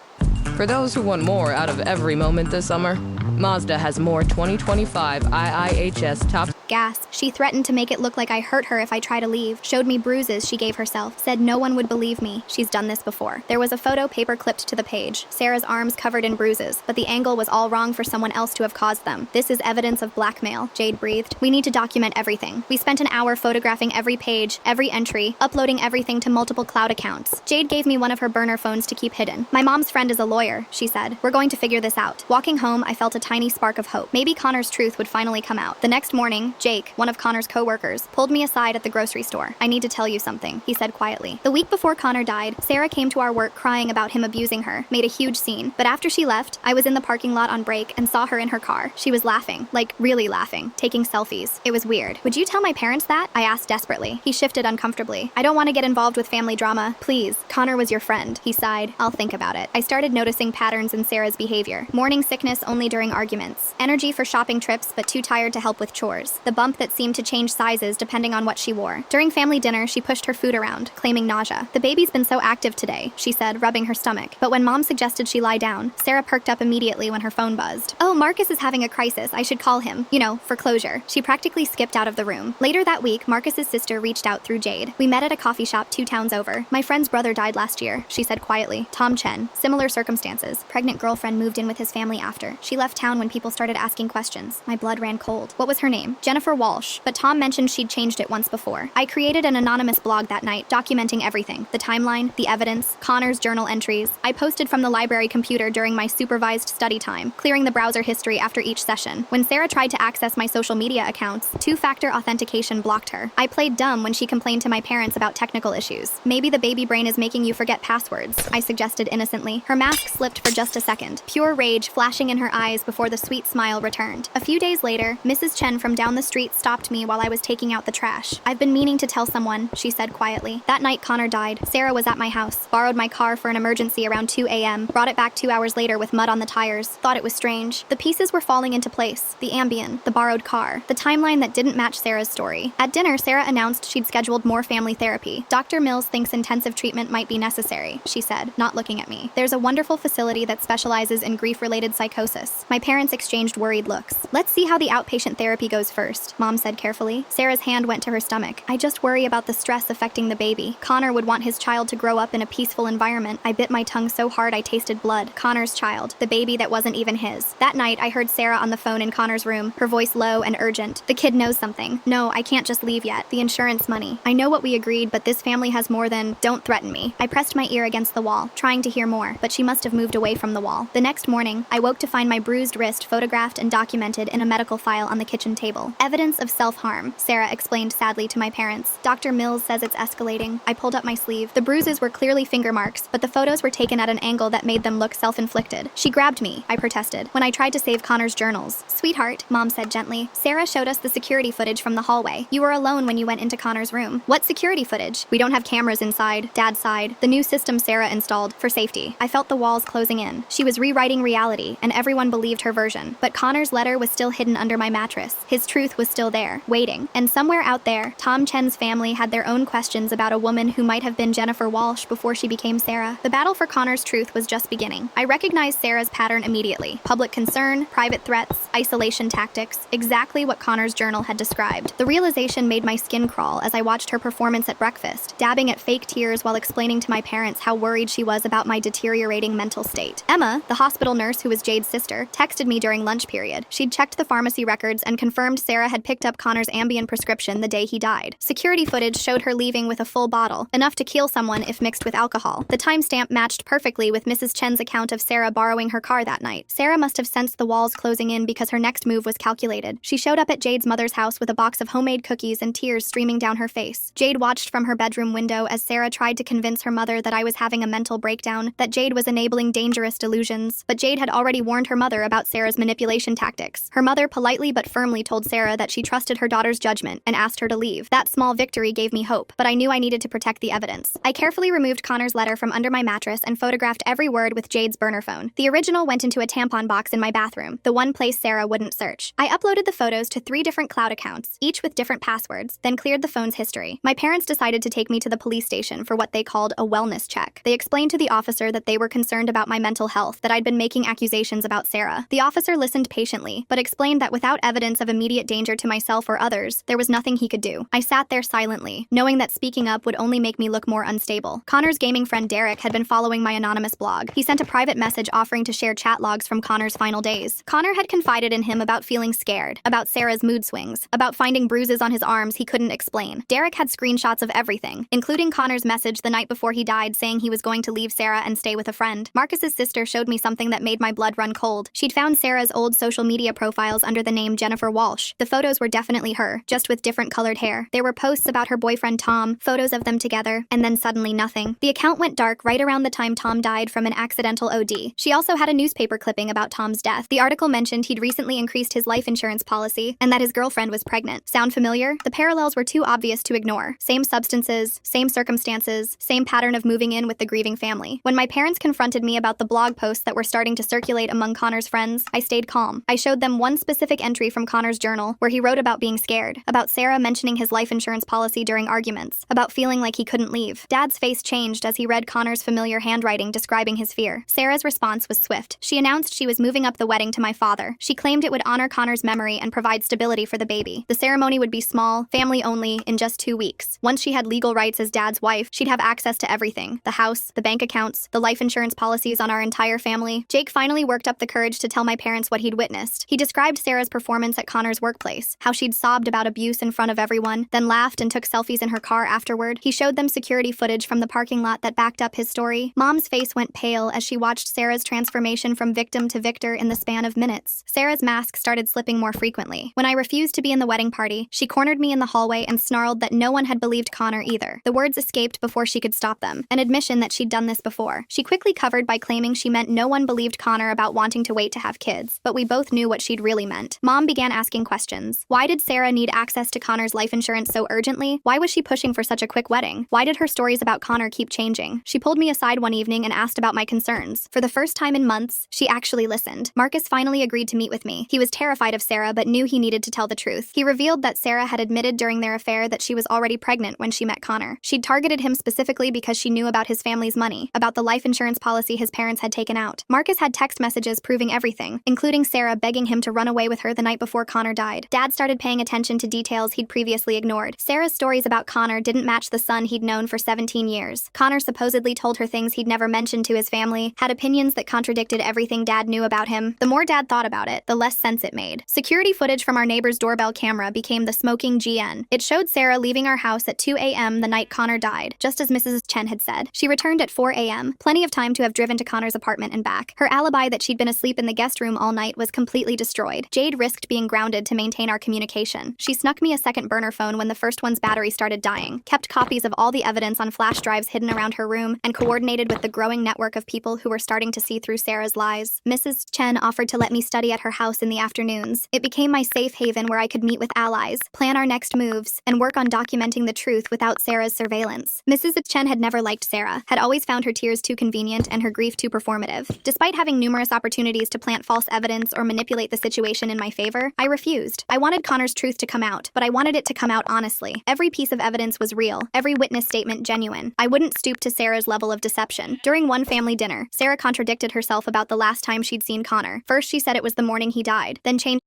For those who want more out of every moment this summer, Mazda has more 2025 IIHS top gas. She threatened to make it look like I hurt her if I try to leave, showed me bruises she gave herself, said no one would believe me. She's done this before. There was a photo paper clipped to the page, Sarah's arms covered in bruises, but the angle was all wrong for someone else to have caused them. This is evidence of blackmail, Jade breathed. We need to document everything. We spent an hour photographing every page, every entry, uploading everything to multiple cloud accounts. Jade gave me one of her burner phones to keep hidden. My mom's friend is a lawyer, she said. We're going to figure this out. Walking home, I felt a tiny spark of hope. Maybe Connor's truth would finally come out. The next morning, Jake, one of Connor's co-workers, pulled me aside at the grocery store. I need to tell you something, he said quietly. The week before Connor died, Sarah came to our work crying about him abusing her, made a huge scene. But after she left, I was in the parking lot on break and saw her in her car. She was laughing, like really laughing, taking selfies. It was weird. Would you tell my parents that? I asked desperately. He shifted uncomfortably. I don't want to get involved with family drama. Please. Connor was your friend. He sighed. I'll think about it. I started noticing patterns in Sarah's behavior. Morning sickness only during arguments. Energy for shopping trips, but too tired to help with chores. The bump that seemed to change sizes depending on what she wore. During family dinner, she pushed her food around, claiming nausea. The baby's been so active today, she said, rubbing her stomach. But when Mom suggested she lie down, Sarah perked up immediately when her phone buzzed. Oh, Marcus is having a crisis. I should call him. You know, for closure. She practically skipped out of the room. Later that week, Marcus's sister reached out through Jade. We met at a coffee shop 2 towns over. My friend's brother died last year, she said quietly. Tom Chen. Similar circumstances. Pregnant girlfriend moved in with his family after. She left town when people started asking questions. My blood ran cold. What was her name? Jennifer Walsh. But Tom mentioned she'd changed it once before. I created an anonymous blog that night, documenting everything. The timeline, the evidence, Connor's journal entries. I posted from the library computer during my supervised study time, clearing the browser history after each session. When Sarah tried to access my social media accounts, 2-factor authentication blocked her. I played dumb when she complained to my parents about technical issues. Maybe the baby brain is making you forget passwords, I suggested innocently. Her mask slipped for just a second, pure rage flashing in her eyes before the sweet smile returned. A few days later, Mrs. Chen from down the street stopped me while I was taking out the trash. I've been meaning to tell someone, she said quietly. That night Connor died. Sarah was at my house, borrowed my car for an emergency around 2 a.m., brought it back 2 hours later with mud on the tires, thought it was strange. The pieces were falling into place. The Ambien, the borrowed car, the timeline that didn't match Sarah's story. At dinner, Sarah announced she'd scheduled more family therapy. Dr. Mills thinks intensive treatment might be necessary, she said, not looking at me. There's a wonderful facility that specializes in grief-related psychosis. My parents exchanged worried looks. Let's see how the outpatient therapy goes first, Mom said carefully. Sarah's hand went to her stomach. I just worry about the stress affecting the baby. Connor would want his child to grow up in a peaceful environment. I bit my tongue so hard I tasted blood. Connor's child, the baby that wasn't even his. That night, I heard Sarah on the phone in Connor's room, her voice low and urgent. The kid knows something. No, I can't just leave yet. The insurance money. I know what we agreed, but this family has more than... Don't threaten me. I pressed my ear against the wall, trying to hear more, but she must have moved away from the wall. The next morning, I woke to find my bruised wrist photographed and documented in a medical file on the kitchen table. Evidence of self-harm, Sarah explained sadly to my parents. Dr. Mills says it's escalating. I pulled up my sleeve. The bruises were clearly finger marks, but the photos were taken at an angle that made them look self-inflicted. She grabbed me, I protested, when I tried to save Connor's journals. Sweetheart, Mom said gently. Sarah showed us the security footage from the hallway. You were alone when you went into Connor's room. What security footage? We don't have cameras inside, Dad sighed. The new system Sarah installed, for safety. I felt the walls closing in. She was rewriting reality, and everyone believed her version. But Connor's letter was still hidden under my mattress. His truth was still there, waiting. And somewhere out there, Tom Chen's family had their own questions about a woman who might have been Jennifer Walsh before she became Sarah. The battle for Connor's truth was just beginning. I recognized Sarah's pattern immediately. Public concern, private threats, isolation tactics, exactly what Connor's journal had described. The realization made my skin crawl as I watched her performance at breakfast, dabbing at fake tears while explaining to my parents how worried she was about my deteriorating mental state. Emma, the hospital nurse who was Jade's sister, texted me during lunch period. She'd checked the pharmacy records and confirmed Sarah had picked up Connor's Ambien prescription the day he died. Security footage showed her leaving with a full bottle, enough to kill someone if mixed with alcohol. The timestamp matched perfectly with Mrs. Chen's account of Sarah borrowing her car that night. Sarah must have sensed the walls closing in because her next move was calculated. She showed up at Jade's mother's house with a box of homemade cookies and tears streaming down her face. Jade watched from her bedroom window as Sarah tried to convince her mother that I was having a mental breakdown, that Jade was enabling dangerous delusions. But Jade had already warned her mother about Sarah's manipulation tactics. Her mother politely but firmly told Sarah that she trusted her daughter's judgment and asked her to leave. That small victory gave me hope, but I knew I needed to protect the evidence. I carefully removed Connor's letter from under my mattress and photographed every word with Jade's burner phone. The original went into a tampon box in my bathroom, the one place Sarah wouldn't search. I uploaded the photos to 3 different cloud accounts, each with different passwords, then cleared the phone's history. My parents decided to take me to the police station for what they called a wellness check. They explained to the officer that they were concerned about my mental health, that I'd been making accusations about Sarah. The officer listened patiently, but explained that without evidence of immediate danger danger to myself or others, there was nothing he could do. I sat there silently, knowing that speaking up would only make me look more unstable. Connor's gaming friend Derek had been following my anonymous blog. He sent a private message offering to share chat logs from Connor's final days. Connor had confided in him about feeling scared, about Sarah's mood swings, about finding bruises on his arms he couldn't explain. Derek had screenshots of everything, including Connor's message the night before he died saying he was going to leave Sarah and stay with a friend. Marcus's sister showed me something that made my blood run cold. She'd found Sarah's old social media profiles under the name Jennifer Walsh. The photos were definitely her, just with different colored hair. There were posts about her boyfriend Tom, photos of them together, and then suddenly nothing. The account went dark right around the time Tom died from an accidental OD. She also had a newspaper clipping about Tom's death. The article mentioned he'd recently increased his life insurance policy and that his girlfriend was pregnant. Sound familiar? The parallels were too obvious to ignore. Same substances, same circumstances, same pattern of moving in with the grieving family. When my parents confronted me about the blog posts that were starting to circulate among Connor's friends, I stayed calm. I showed them one specific entry from Connor's journal where he wrote about being scared, about Sarah mentioning his life insurance policy during arguments, about feeling like he couldn't leave. Dad's face changed as he read Connor's familiar handwriting describing his fear. Sarah's response was swift. She announced she was moving up the wedding to my father. She claimed it would honor Connor's memory and provide stability for the baby. The ceremony would be small, family only, in just 2 weeks. Once she had legal rights as Dad's wife, she'd have access to everything: the house, the bank accounts, the life insurance policies on our entire family. Jake finally worked up the courage to tell my parents what he'd witnessed. He described Sarah's performance at Connor's workplace, how she'd sobbed about abuse in front of everyone, then laughed and took selfies in her car afterward. He showed them security footage from the parking lot that backed up his story. Mom's face went pale as she watched Sarah's transformation from victim to victor in the span of minutes. Sarah's mask started slipping more frequently. When I refused to be in the wedding party, she cornered me in the hallway and snarled that no one had believed Connor either. The words escaped before she could stop them, an admission that she'd done this before. She quickly covered by claiming she meant no one believed Connor about wanting to wait to have kids, but we both knew what she'd really meant. Mom began asking questions. Why did Sarah need access to Connor's life insurance so urgently? Why was she pushing for such a quick wedding? Why did her stories about Connor keep changing? She pulled me aside one evening and asked about my concerns. For the first time in months, she actually listened. Marcus finally agreed to meet with me. He was terrified of Sarah but knew he needed to tell the truth. He revealed that Sarah had admitted during their affair that she was already pregnant when she met Connor. She'd targeted him specifically because she knew about his family's money, about the life insurance policy his parents had taken out. Marcus had text messages proving everything, including Sarah begging him to run away with her the night before Connor died. Dad started paying attention to details he'd previously ignored. Sarah's stories about Connor didn't match the son he'd known for 17 years. Connor supposedly told her things he'd never mentioned to his family, had opinions that contradicted everything Dad knew about him. The more Dad thought about it, the less sense it made. Security footage from our neighbor's doorbell camera became the smoking GN. It showed Sarah leaving our house at 2 a.m. the night Connor died, just as Mrs. Chen had said. She returned at 4 a.m., plenty of time to have driven to Connor's apartment and back. Her alibi that she'd been asleep in the guest room all night was completely destroyed. Jade risked being grounded to maintain our communication. She snuck me a second burner phone when the first one's battery started dying, kept copies of all the evidence on flash drives hidden around her room, and coordinated with the growing network of people who were starting to see through Sarah's lies. Mrs. Chen offered to let me study at her house in the afternoons. It became my safe haven where I could meet with allies, plan our next moves, and work on documenting the truth without Sarah's surveillance. Mrs. Chen had never liked Sarah, had always found her tears too convenient and her grief too performative. Despite having numerous opportunities to plant false evidence or manipulate the situation in my favor, I refused. I wanted Connor's truth to come out, but I wanted it to come out honestly. Every piece of evidence was real, every witness statement genuine. I wouldn't stoop to Sarah's level of deception. During one family dinner, Sarah contradicted herself about the last time she'd seen Connor. First, she said it was the morning he died, then changed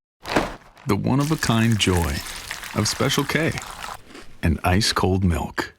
The one-of-a-kind joy of Special K and ice-cold milk.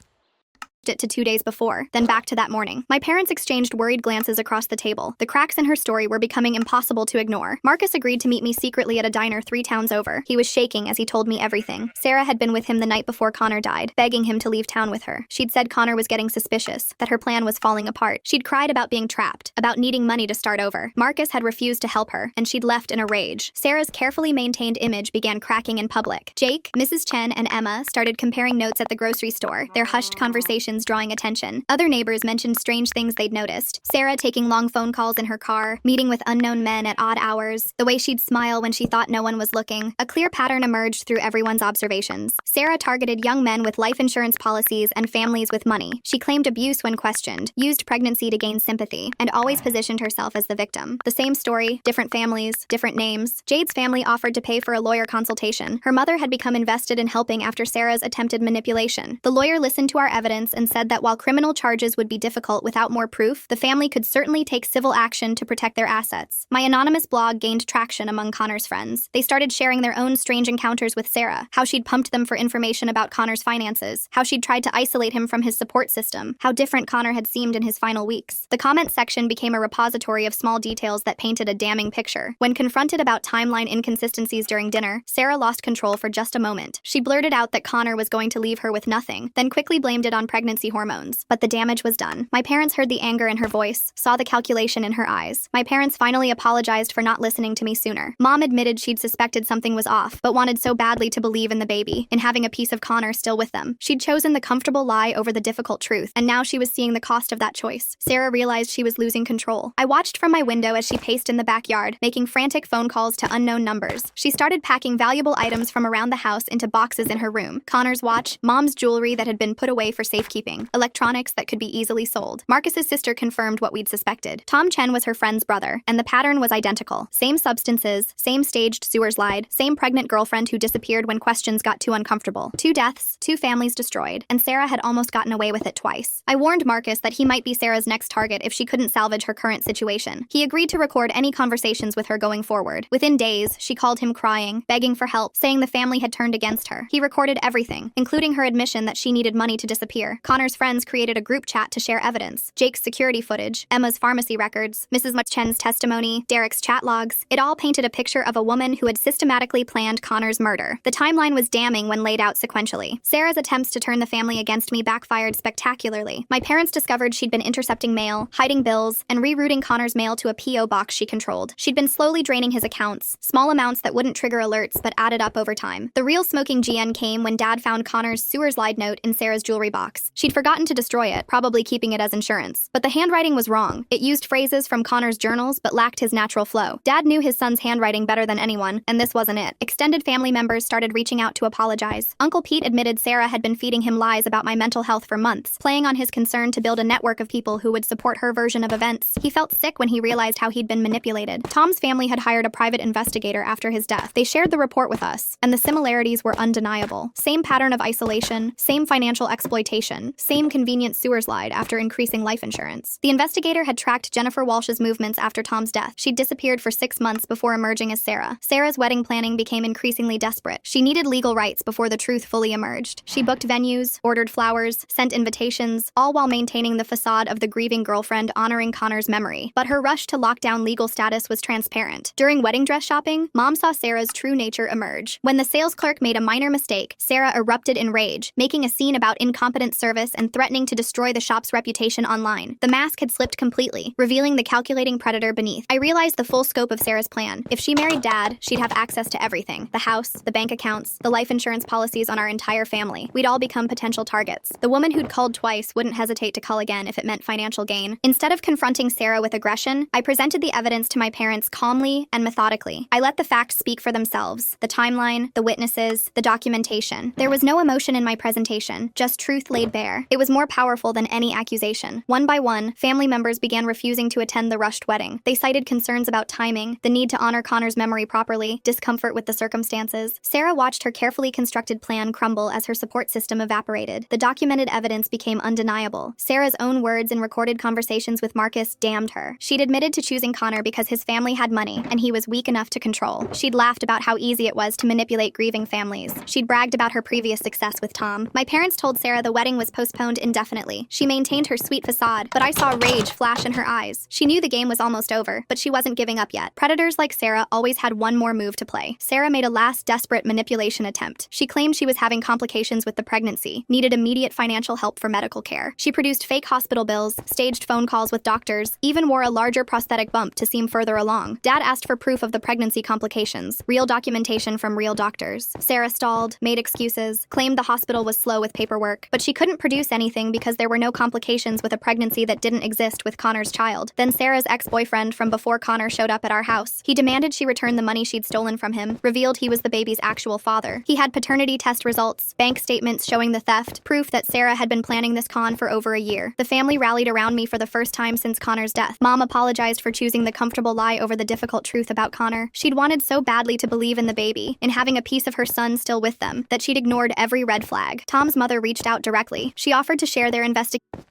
it to 2 days before, then back to that morning. My parents exchanged worried glances across the table. The cracks in her story were becoming impossible to ignore. Marcus agreed to meet me secretly at a diner 3 towns over. He was shaking as he told me everything. Sarah had been with him the night before Connor died, begging him to leave town with her. She'd said Connor was getting suspicious, that her plan was falling apart. She'd cried about being trapped, about needing money to start over. Marcus had refused to help her, and she'd left in a rage. Sarah's carefully maintained image began cracking in public. Jake, Mrs. Chen, and Emma started comparing notes at the grocery store, their hushed conversations drawing attention. Other neighbors mentioned strange things they'd noticed. Sarah taking long phone calls in her car, meeting with unknown men at odd hours, the way she'd smile when she thought no one was looking. A clear pattern emerged through everyone's observations. Sarah targeted young men with life insurance policies and families with money. She claimed abuse when questioned, used pregnancy to gain sympathy, and always positioned herself as the victim. The same story, different families, different names. Jade's family offered to pay for a lawyer consultation. Her mother had become invested in helping after Sarah's attempted manipulation. The lawyer listened to our evidence and and said that while criminal charges would be difficult without more proof, the family could certainly take civil action to protect their assets. My anonymous blog gained traction among Connor's friends. They started sharing their own strange encounters with Sarah, how she'd pumped them for information about Connor's finances, how she'd tried to isolate him from his support system, how different Connor had seemed in his final weeks. The comment section became a repository of small details that painted a damning picture. When confronted about timeline inconsistencies during dinner, Sarah lost control for just a moment. She blurted out that Connor was going to leave her with nothing, then quickly blamed it on pregnancy hormones. But the damage was done. My parents heard the anger in her voice, saw the calculation in her eyes. My parents finally apologized for not listening to me sooner. Mom admitted she'd suspected something was off, but wanted so badly to believe in the baby, in having a piece of Connor still with them. She'd chosen the comfortable lie over the difficult truth, and now she was seeing the cost of that choice. Sarah realized she was losing control. I watched from my window as she paced in the backyard, making frantic phone calls to unknown numbers. She started packing valuable items from around the house into boxes in her room. Connor's watch, Mom's jewelry that had been put away for safekeeping, electronics that could be easily sold. Marcus's sister confirmed what we'd suspected. Tom Chen was her friend's brother, and the pattern was identical. Same substances, same staged sewer slide, same pregnant girlfriend who disappeared when questions got too uncomfortable. 2 deaths, 2 families destroyed, and Sarah had almost gotten away with it twice. I warned Marcus that he might be Sarah's next target if she couldn't salvage her current situation. He agreed to record any conversations with her going forward. Within days, she called him crying, begging for help, saying the family had turned against her. He recorded everything, including her admission that she needed money to disappear. Connor's friends created a group chat to share evidence. Jake's security footage, Emma's pharmacy records, Mrs. Chen's testimony, Derek's chat logs. It all painted a picture of a woman who had systematically planned Connor's murder. The timeline was damning when laid out sequentially. Sarah's attempts to turn the family against me backfired spectacularly. My parents discovered she'd been intercepting mail, hiding bills, and rerouting Connor's mail to a P.O. box she controlled. She'd been slowly draining his accounts, small amounts that wouldn't trigger alerts but added up over time. The real smoking GN came when Dad found Connor's sewer slide note in Sarah's jewelry box. She'd forgotten to destroy it, probably keeping it as insurance. But the handwriting was wrong. It used phrases from Connor's journals but lacked his natural flow. Dad knew his son's handwriting better than anyone, and this wasn't it. Extended family members started reaching out to apologize. Uncle Pete admitted Sarah had been feeding him lies about my mental health for months, playing on his concern to build a network of people who would support her version of events. He felt sick when he realized how he'd been manipulated. Tom's family had hired a private investigator after his death. They shared the report with us, and the similarities were undeniable. Same pattern of isolation, same financial exploitation, same convenient sewer slide after increasing life insurance. The investigator had tracked Jennifer Walsh's movements after Tom's death. She'd disappeared for 6 months before emerging as Sarah. Sarah's wedding planning became increasingly desperate. She needed legal rights before the truth fully emerged. She booked venues, ordered flowers, sent invitations, all while maintaining the facade of the grieving girlfriend honoring Connor's memory. But her rush to lock down legal status was transparent. During wedding dress shopping, Mom saw Sarah's true nature emerge. When the sales clerk made a minor mistake, Sarah erupted in rage, making a scene about incompetent service and threatening to destroy the shop's reputation online. The mask had slipped completely, revealing the calculating predator beneath. I realized the full scope of Sarah's plan. If she married Dad, she'd have access to everything. The house, the bank accounts, the life insurance policies on our entire family. We'd all become potential targets. The woman who'd called twice wouldn't hesitate to call again if it meant financial gain. Instead of confronting Sarah with aggression, I presented the evidence to my parents calmly and methodically. I let the facts speak for themselves. The timeline, the witnesses, the documentation. There was no emotion in my presentation, just truth laid bare. It was more powerful than any accusation. One by one, family members began refusing to attend the rushed wedding. They cited concerns about timing, the need to honor Connor's memory properly, discomfort with the circumstances. Sarah watched her carefully constructed plan crumble as her support system evaporated. The documented evidence became undeniable. Sarah's own words in recorded conversations with Marcus damned her. She'd admitted to choosing Connor because his family had money, and he was weak enough to control. She'd laughed about how easy it was to manipulate grieving families. She'd bragged about her previous success with Tom. My parents told Sarah the wedding was postponed indefinitely. She maintained her sweet facade, but I saw rage flash in her eyes. She knew the game was almost over, but she wasn't giving up yet. Predators like Sarah always had one more move to play. Sarah made a last desperate manipulation attempt. She claimed she was having complications with the pregnancy, needed immediate financial help for medical care. She produced fake hospital bills, staged phone calls with doctors, even wore a larger prosthetic bump to seem further along. Dad asked for proof of the pregnancy complications, real documentation from real doctors. Sarah stalled, made excuses, claimed the hospital was slow with paperwork, but she couldn't produce anything because there were no complications with a pregnancy that didn't exist with Connor's child. Then Sarah's ex-boyfriend from before Connor showed up at our house. He demanded she return the money she'd stolen from him, revealed he was the baby's actual father. He had paternity test results, bank statements showing the theft, proof that Sarah had been planning this con for over a year. The family rallied around me for the first time since Connor's death. Mom apologized for choosing the comfortable lie over the difficult truth about Connor. She'd wanted so badly to believe in the baby, in having a piece of her son still with them, that she'd ignored every red flag. Tom's mother reached out directly, She offered to share their investigation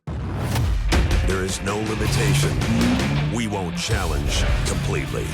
There is no limitation. We won't challenge completely.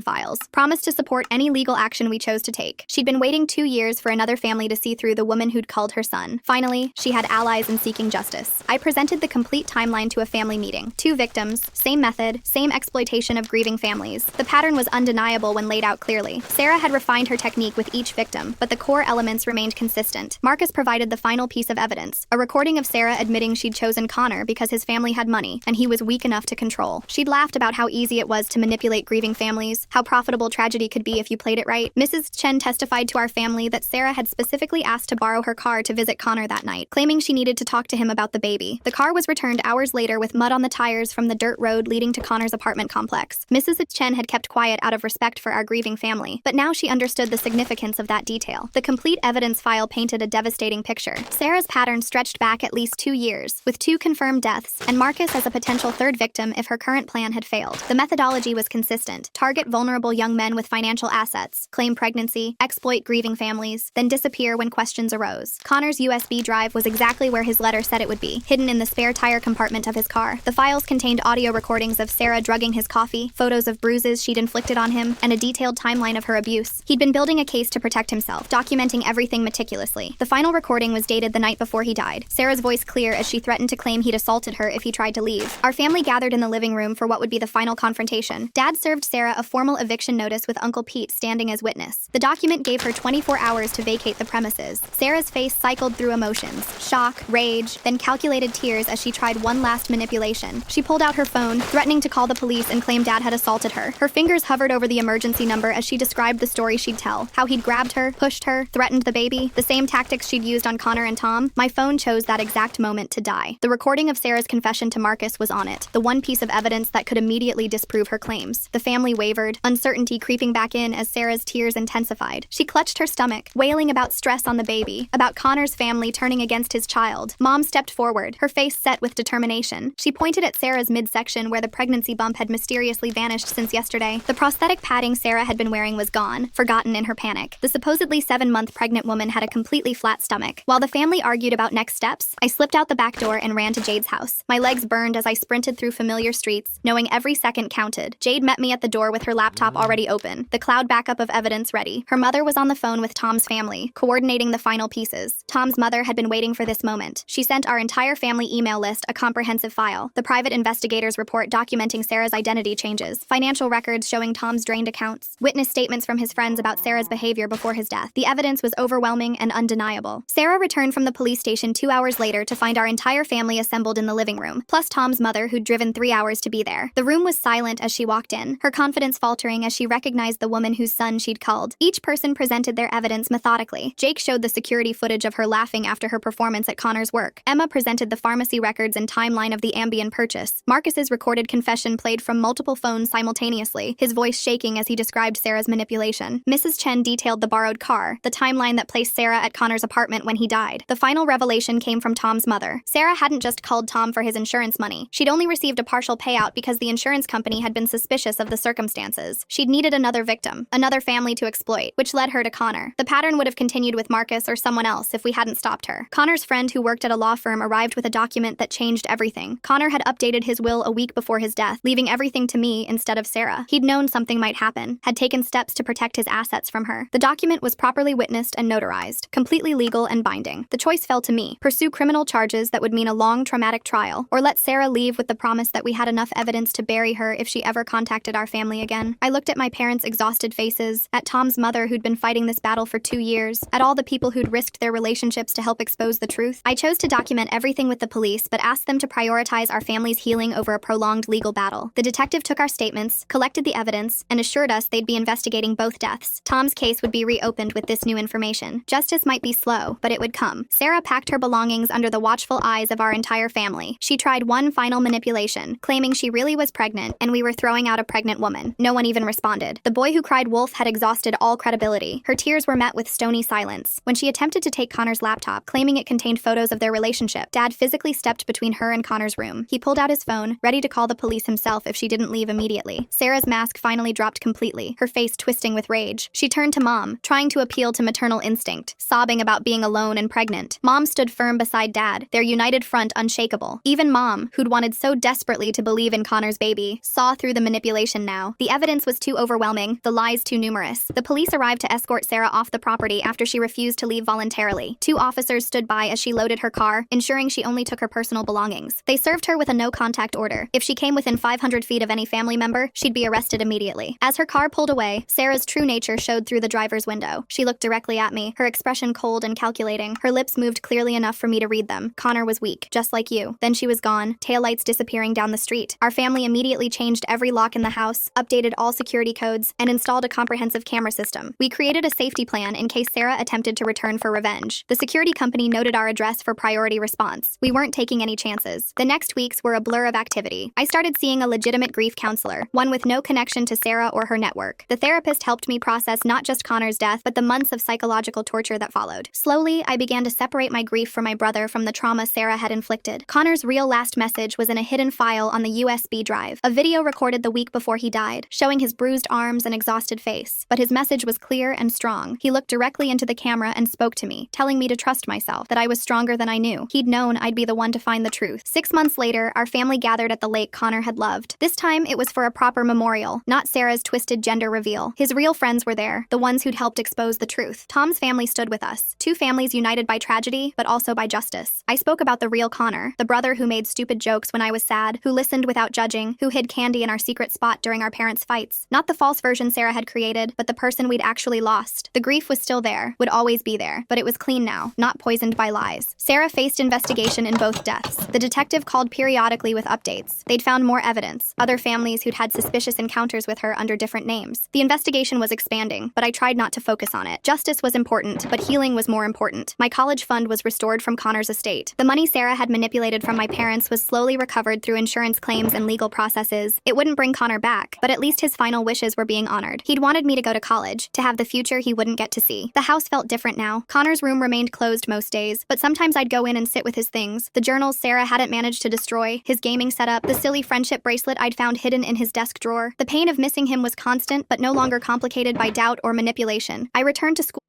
files, promised to support any legal action we chose to take. She'd been waiting 2 years for another family to see through the woman who'd called her son. Finally, she had allies in seeking justice. I presented the complete timeline to a family meeting. 2 victims, same method, same exploitation of grieving families. The pattern was undeniable when laid out clearly. Sarah had refined her technique with each victim, but the core elements remained consistent. Marcus provided the final piece of evidence, a recording of Sarah admitting she'd chosen Connor because his family had money, and he was weak enough to control. She'd laughed about how easy it was to manipulate grieving families, how profitable tragedy could be if you played it right. Mrs. Chen testified to our family that Sarah had specifically asked to borrow her car to visit Connor that night, claiming she needed to talk to him about the baby. The car was returned hours later with mud on the tires from the dirt road leading to Connor's apartment complex. Mrs. Chen had kept quiet out of respect for our grieving family, but now she understood the significance of that detail. The complete evidence file painted a devastating picture. Sarah's pattern stretched back at least 2 years, with 2 confirmed deaths, and Marcus as a potential 3rd victim if her current plan had failed. The methodology was consistent. Target vulnerable young men with financial assets, claim pregnancy, exploit grieving families, then disappear when questions arose. Connor's USB drive was exactly where his letter said it would be, hidden in the spare tire compartment of his car. The files contained audio recordings of Sarah drugging his coffee, photos of bruises she'd inflicted on him, and a detailed timeline of her abuse. He'd been building a case to protect himself, documenting everything meticulously. The final recording was dated the night before he died, Sarah's voice clear as she threatened to claim he'd assaulted her if he tried to leave. Our family gathered in the living room for what would be the final confrontation. Dad served Sarah a formal eviction notice with Uncle Pete standing as witness. The document gave her 24 hours to vacate the premises. Sarah's face cycled through emotions, shock, rage, then calculated tears as she tried one last manipulation. She pulled out her phone, threatening to call the police and claim Dad had assaulted her. Her fingers hovered over the emergency number as she described the story she'd tell, how he'd grabbed her, pushed her, threatened the baby, the same tactics she'd used on Connor and Tom. My phone chose that exact moment to die. The recording of Sarah's confession to Marcus was on it, the one piece of evidence that could immediately disprove her claims. The family wavered, uncertainty creeping back in as Sarah's tears intensified. She clutched her stomach, wailing about stress on the baby, about Connor's family turning against his child. Mom stepped forward, her face set with determination. She pointed at Sarah's midsection where the pregnancy bump had mysteriously vanished since yesterday. The prosthetic padding Sarah had been wearing was gone, forgotten in her panic. The supposedly 7-month pregnant woman had a completely flat stomach. While the family argued about next steps, I slipped out the back door and ran to Jade's house. My legs burned as I sprinted through familiar streets, knowing every second counted. Jade met me at the door with her laptop already open, the cloud backup of evidence ready. Her mother was on the phone with Tom's family, coordinating the final pieces. Tom's mother had been waiting for this moment. She sent our entire family email list a comprehensive file, the private investigator's report documenting Sarah's identity changes, financial records showing Tom's drained accounts, witness statements from his friends about Sarah's behavior before his death. The evidence was overwhelming and undeniable. Sarah returned from the police station 2 hours later to find our entire family assembled in the living room, plus Tom's mother who'd driven 3 hours to be there. The room was silent as she walked in, her confidence faltering as she recognized the woman whose son she'd called. Each person presented their evidence methodically. Jake showed the security footage of her laughing after her performance at Connor's work. Emma presented the pharmacy records and timeline of the Ambien purchase. Marcus's recorded confession played from multiple phones simultaneously, his voice shaking as he described Sarah's manipulation. Mrs. Chen detailed the borrowed car, the timeline that placed Sarah at Connor's apartment when he died. The final revelation came from Tom's mother. Sarah hadn't just called Tom for his insurance money. She'd only received a partial payout because the insurance company had been suspicious of the circumstances. She'd needed another victim, another family to exploit, which led her to Connor. The pattern would have continued with Marcus or someone else if we hadn't stopped her. Connor's friend who worked at a law firm arrived with a document that changed everything. Connor had updated his will a week before his death, leaving everything to me instead of Sarah. He'd known something might happen, had taken steps to protect his assets from her. The document was properly witnessed and notarized, completely legal and binding. The choice fell to me: pursue criminal charges that would mean a long, traumatic trial, or let Sarah leave with the promise that we had enough evidence to bury her if she ever contacted our family again. I looked at my parents' exhausted faces, at Tom's mother who'd been fighting this battle for 2 years, at all the people who'd risked their relationships to help expose the truth. I chose to document everything with the police, but asked them to prioritize our family's healing over a prolonged legal battle. The detective took our statements, collected the evidence, and assured us they'd be investigating both deaths. Tom's case would be reopened with this new information. Justice might be slow, but it would come. Sarah packed her belongings under the watchful eyes of our entire family. She tried one final manipulation, claiming she really was pregnant and we were throwing out a pregnant woman. phone. No one even responded. The boy who cried wolf had exhausted all credibility. Her tears were met with stony silence. When she attempted to take Connor's laptop, claiming it contained photos of their relationship, Dad physically stepped between her and Connor's room. He pulled out his phone, ready to call the police himself if she didn't leave immediately. Sarah's mask finally dropped completely, her face twisting with rage. She turned to Mom, trying to appeal to maternal instinct, sobbing about being alone and pregnant. Mom stood firm beside Dad, their united front unshakable. Even Mom, who'd wanted so desperately to believe in Connor's baby, saw through the manipulation now. The evidence was too overwhelming, the lies too numerous. The police arrived to escort Sarah off the property after she refused to leave voluntarily. 2 officers stood by as she loaded her car, ensuring she only took her personal belongings. They served her with a no-contact order. If she came within 500 feet of any family member, she'd be arrested immediately. As her car pulled away, Sarah's true nature showed through the driver's window. She looked directly at me, her expression cold and calculating. Her lips moved clearly enough for me to read them. Connor was weak, just like you. Then she was gone, taillights disappearing down the street. Our family immediately changed every lock in the house, updated all security codes, and installed a comprehensive camera system. We created a safety plan in case Sarah attempted to return for revenge. The security company noted our address for priority response. We weren't taking any chances. The next weeks were a blur of activity. I started seeing a legitimate grief counselor, one with no connection to Sarah or her network. The therapist helped me process not just Connor's death, but the months of psychological torture that followed. Slowly, I began to separate my grief for my brother from the trauma Sarah had inflicted. Connor's real last message was in a hidden file on the USB drive. A video recorded the week before he died, showing his bruised arms and exhausted face. But his message was clear and strong. He looked directly into the camera and spoke to me, telling me to trust myself, that I was stronger than I knew. He'd known I'd be the one to find the truth. 6 months later, our family gathered at the lake Connor had loved. This time, it was for a proper memorial, not Sarah's twisted gender reveal. His real friends were there, the ones who'd helped expose the truth. Tom's family stood with us, 2 families united by tragedy, but also by justice. I spoke about the real Connor, the brother who made stupid jokes when I was sad, who listened without judging, who hid candy in our secret spot during our parents' fights. Not the false version Sarah had created, but the person we'd actually lost. The grief was still there, would always be there, but it was clean now, not poisoned by lies. Sarah faced investigation in both deaths. The detective called periodically with updates. They'd found more evidence, other families who'd had suspicious encounters with her under different names. The investigation was expanding, but I tried not to focus on it. Justice was important, but healing was more important. My college fund was restored from Connor's estate. The money Sarah had manipulated from my parents was slowly recovered through insurance claims and legal processes. It wouldn't bring Connor back, but at least his final wishes were being honored. He'd wanted me to go to college, to have the future he wouldn't get to see. The house felt different now. Connor's room remained closed most days, but sometimes I'd go in and sit with his things. The journals Sarah hadn't managed to destroy, his gaming setup, the silly friendship bracelet I'd found hidden in his desk drawer. The pain of missing him was constant, but no longer complicated by doubt or manipulation. I returned to school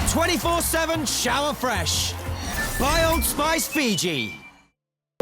24/7 shower fresh. By Old Spice Fiji.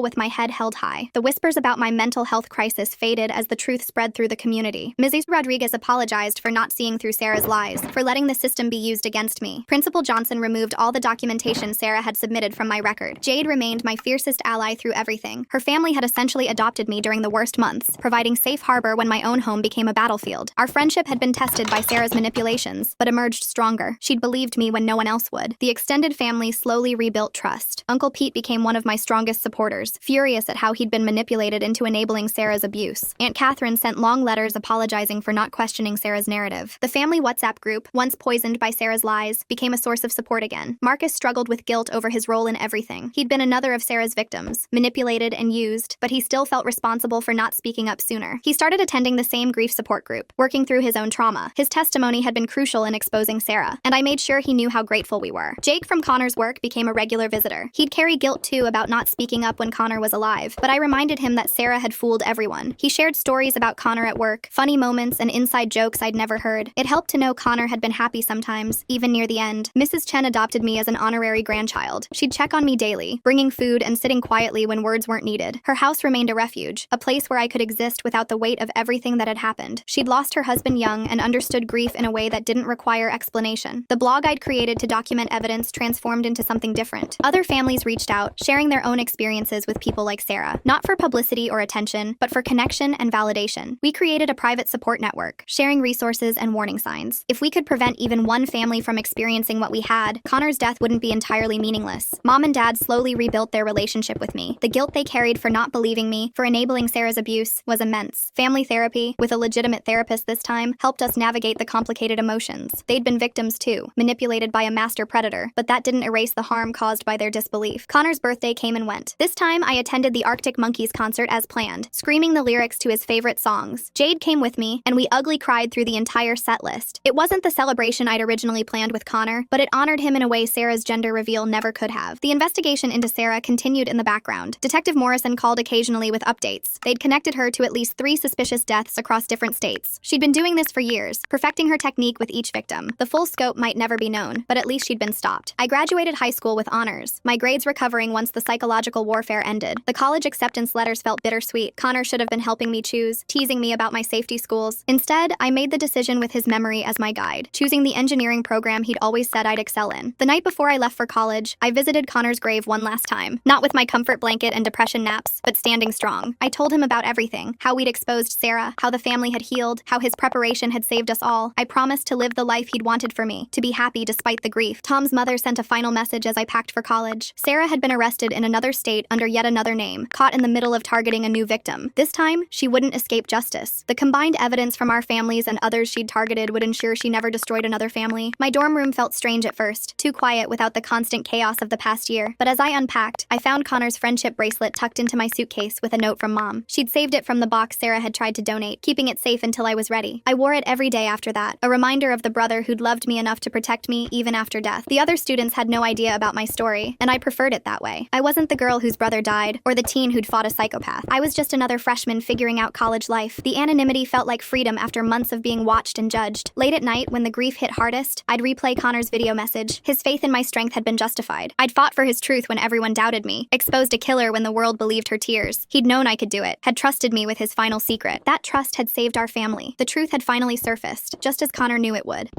with my head held high. The whispers about my mental health crisis faded as the truth spread through the community. Mrs. Rodriguez apologized for not seeing through Sarah's lies, for letting the system be used against me. Principal Johnson removed all the documentation Sarah had submitted from my record. Jade remained my fiercest ally through everything. Her family had essentially adopted me during the worst months, providing safe harbor when my own home became a battlefield. Our friendship had been tested by Sarah's manipulations, but emerged stronger. She'd believed me when no one else would. The extended family slowly rebuilt trust. Uncle Pete became one of my strongest supporters, furious at how he'd been manipulated into enabling Sarah's abuse. Aunt Catherine sent long letters apologizing for not questioning Sarah's narrative. The family WhatsApp group, once poisoned by Sarah's lies, became a source of support again. Marcus struggled with guilt over his role in everything. He'd been another of Sarah's victims, manipulated and used, but he still felt responsible for not speaking up sooner. He started attending the same grief support group, working through his own trauma. His testimony had been crucial in exposing Sarah, and I made sure he knew how grateful we were. Jake from Connor's work became a regular visitor. He'd carry guilt too about not speaking up when Connor was alive, but I reminded him that Sarah had fooled everyone. He shared stories about Connor at work, funny moments and inside jokes I'd never heard. It helped to know Connor had been happy sometimes, even near the end. Mrs. Chen adopted me as an honorary grandchild. She'd check on me daily, bringing food and sitting quietly when words weren't needed. Her house remained a refuge, a place where I could exist without the weight of everything that had happened. She'd lost her husband young and understood grief in a way that didn't require explanation. The blog I'd created to document evidence transformed into something different. Other families reached out, sharing their own experiences with people like Sarah, not for publicity or attention, but for connection and validation. We created a private support network, sharing resources and warning signs. If we could prevent even one family from experiencing what we had, Connor's death wouldn't be entirely meaningless. Mom and Dad slowly rebuilt their relationship with me. The guilt they carried for not believing me, for enabling Sarah's abuse, was immense. Family therapy, with a legitimate therapist this time, helped us navigate the complicated emotions. They'd been victims too, manipulated by a master predator, but that didn't erase the harm caused by their disbelief. Connor's birthday came and went. This time, time, I attended the Arctic Monkeys concert as planned, screaming the lyrics to his favorite songs. Jade came with me, and we ugly cried through the entire set list. It wasn't the celebration I'd originally planned with Connor, but it honored him in a way Sarah's gender reveal never could have. The investigation into Sarah continued in the background. Detective Morrison called occasionally with updates. They'd connected her to at least 3 suspicious deaths across different states. She'd been doing this for years, perfecting her technique with each victim. The full scope might never be known, but at least she'd been stopped. I graduated high school with honors, my grades recovering once the psychological warfare ended. The college acceptance letters felt bittersweet. Connor should have been helping me choose, teasing me about my safety schools. Instead, I made the decision with his memory as my guide, choosing the engineering program he'd always said I'd excel in. The night before I left for college, I visited Connor's grave one last time, not with my comfort blanket and depression naps, but standing strong. I told him about everything, how we'd exposed Sarah, how the family had healed, how his preparation had saved us all. I promised to live the life he'd wanted for me, to be happy despite the grief. Tom's mother sent a final message as I packed for college. Sarah had been arrested in another state under yet another name, caught in the middle of targeting a new victim. This time, she wouldn't escape justice. The combined evidence from our families and others she'd targeted would ensure she never destroyed another family. My dorm room felt strange at first, too quiet without the constant chaos of the past year. But as I unpacked, I found Connor's friendship bracelet tucked into my suitcase with a note from Mom. She'd saved it from the box Sarah had tried to donate, keeping it safe until I was ready. I wore it every day after that, a reminder of the brother who'd loved me enough to protect me even after death. The other students had no idea about my story, and I preferred it that way. I wasn't the girl whose brother died, or the teen who'd fought a psychopath. I was just another freshman figuring out college life. The anonymity felt like freedom after months of being watched and judged. Late at night, when the grief hit hardest, I'd replay Connor's video message. His faith in my strength had been justified. I'd fought for his truth when everyone doubted me, exposed a killer when the world believed her tears. He'd known I could do it, had trusted me with his final secret. That trust had saved our family. The truth had finally surfaced, just as Connor knew it would.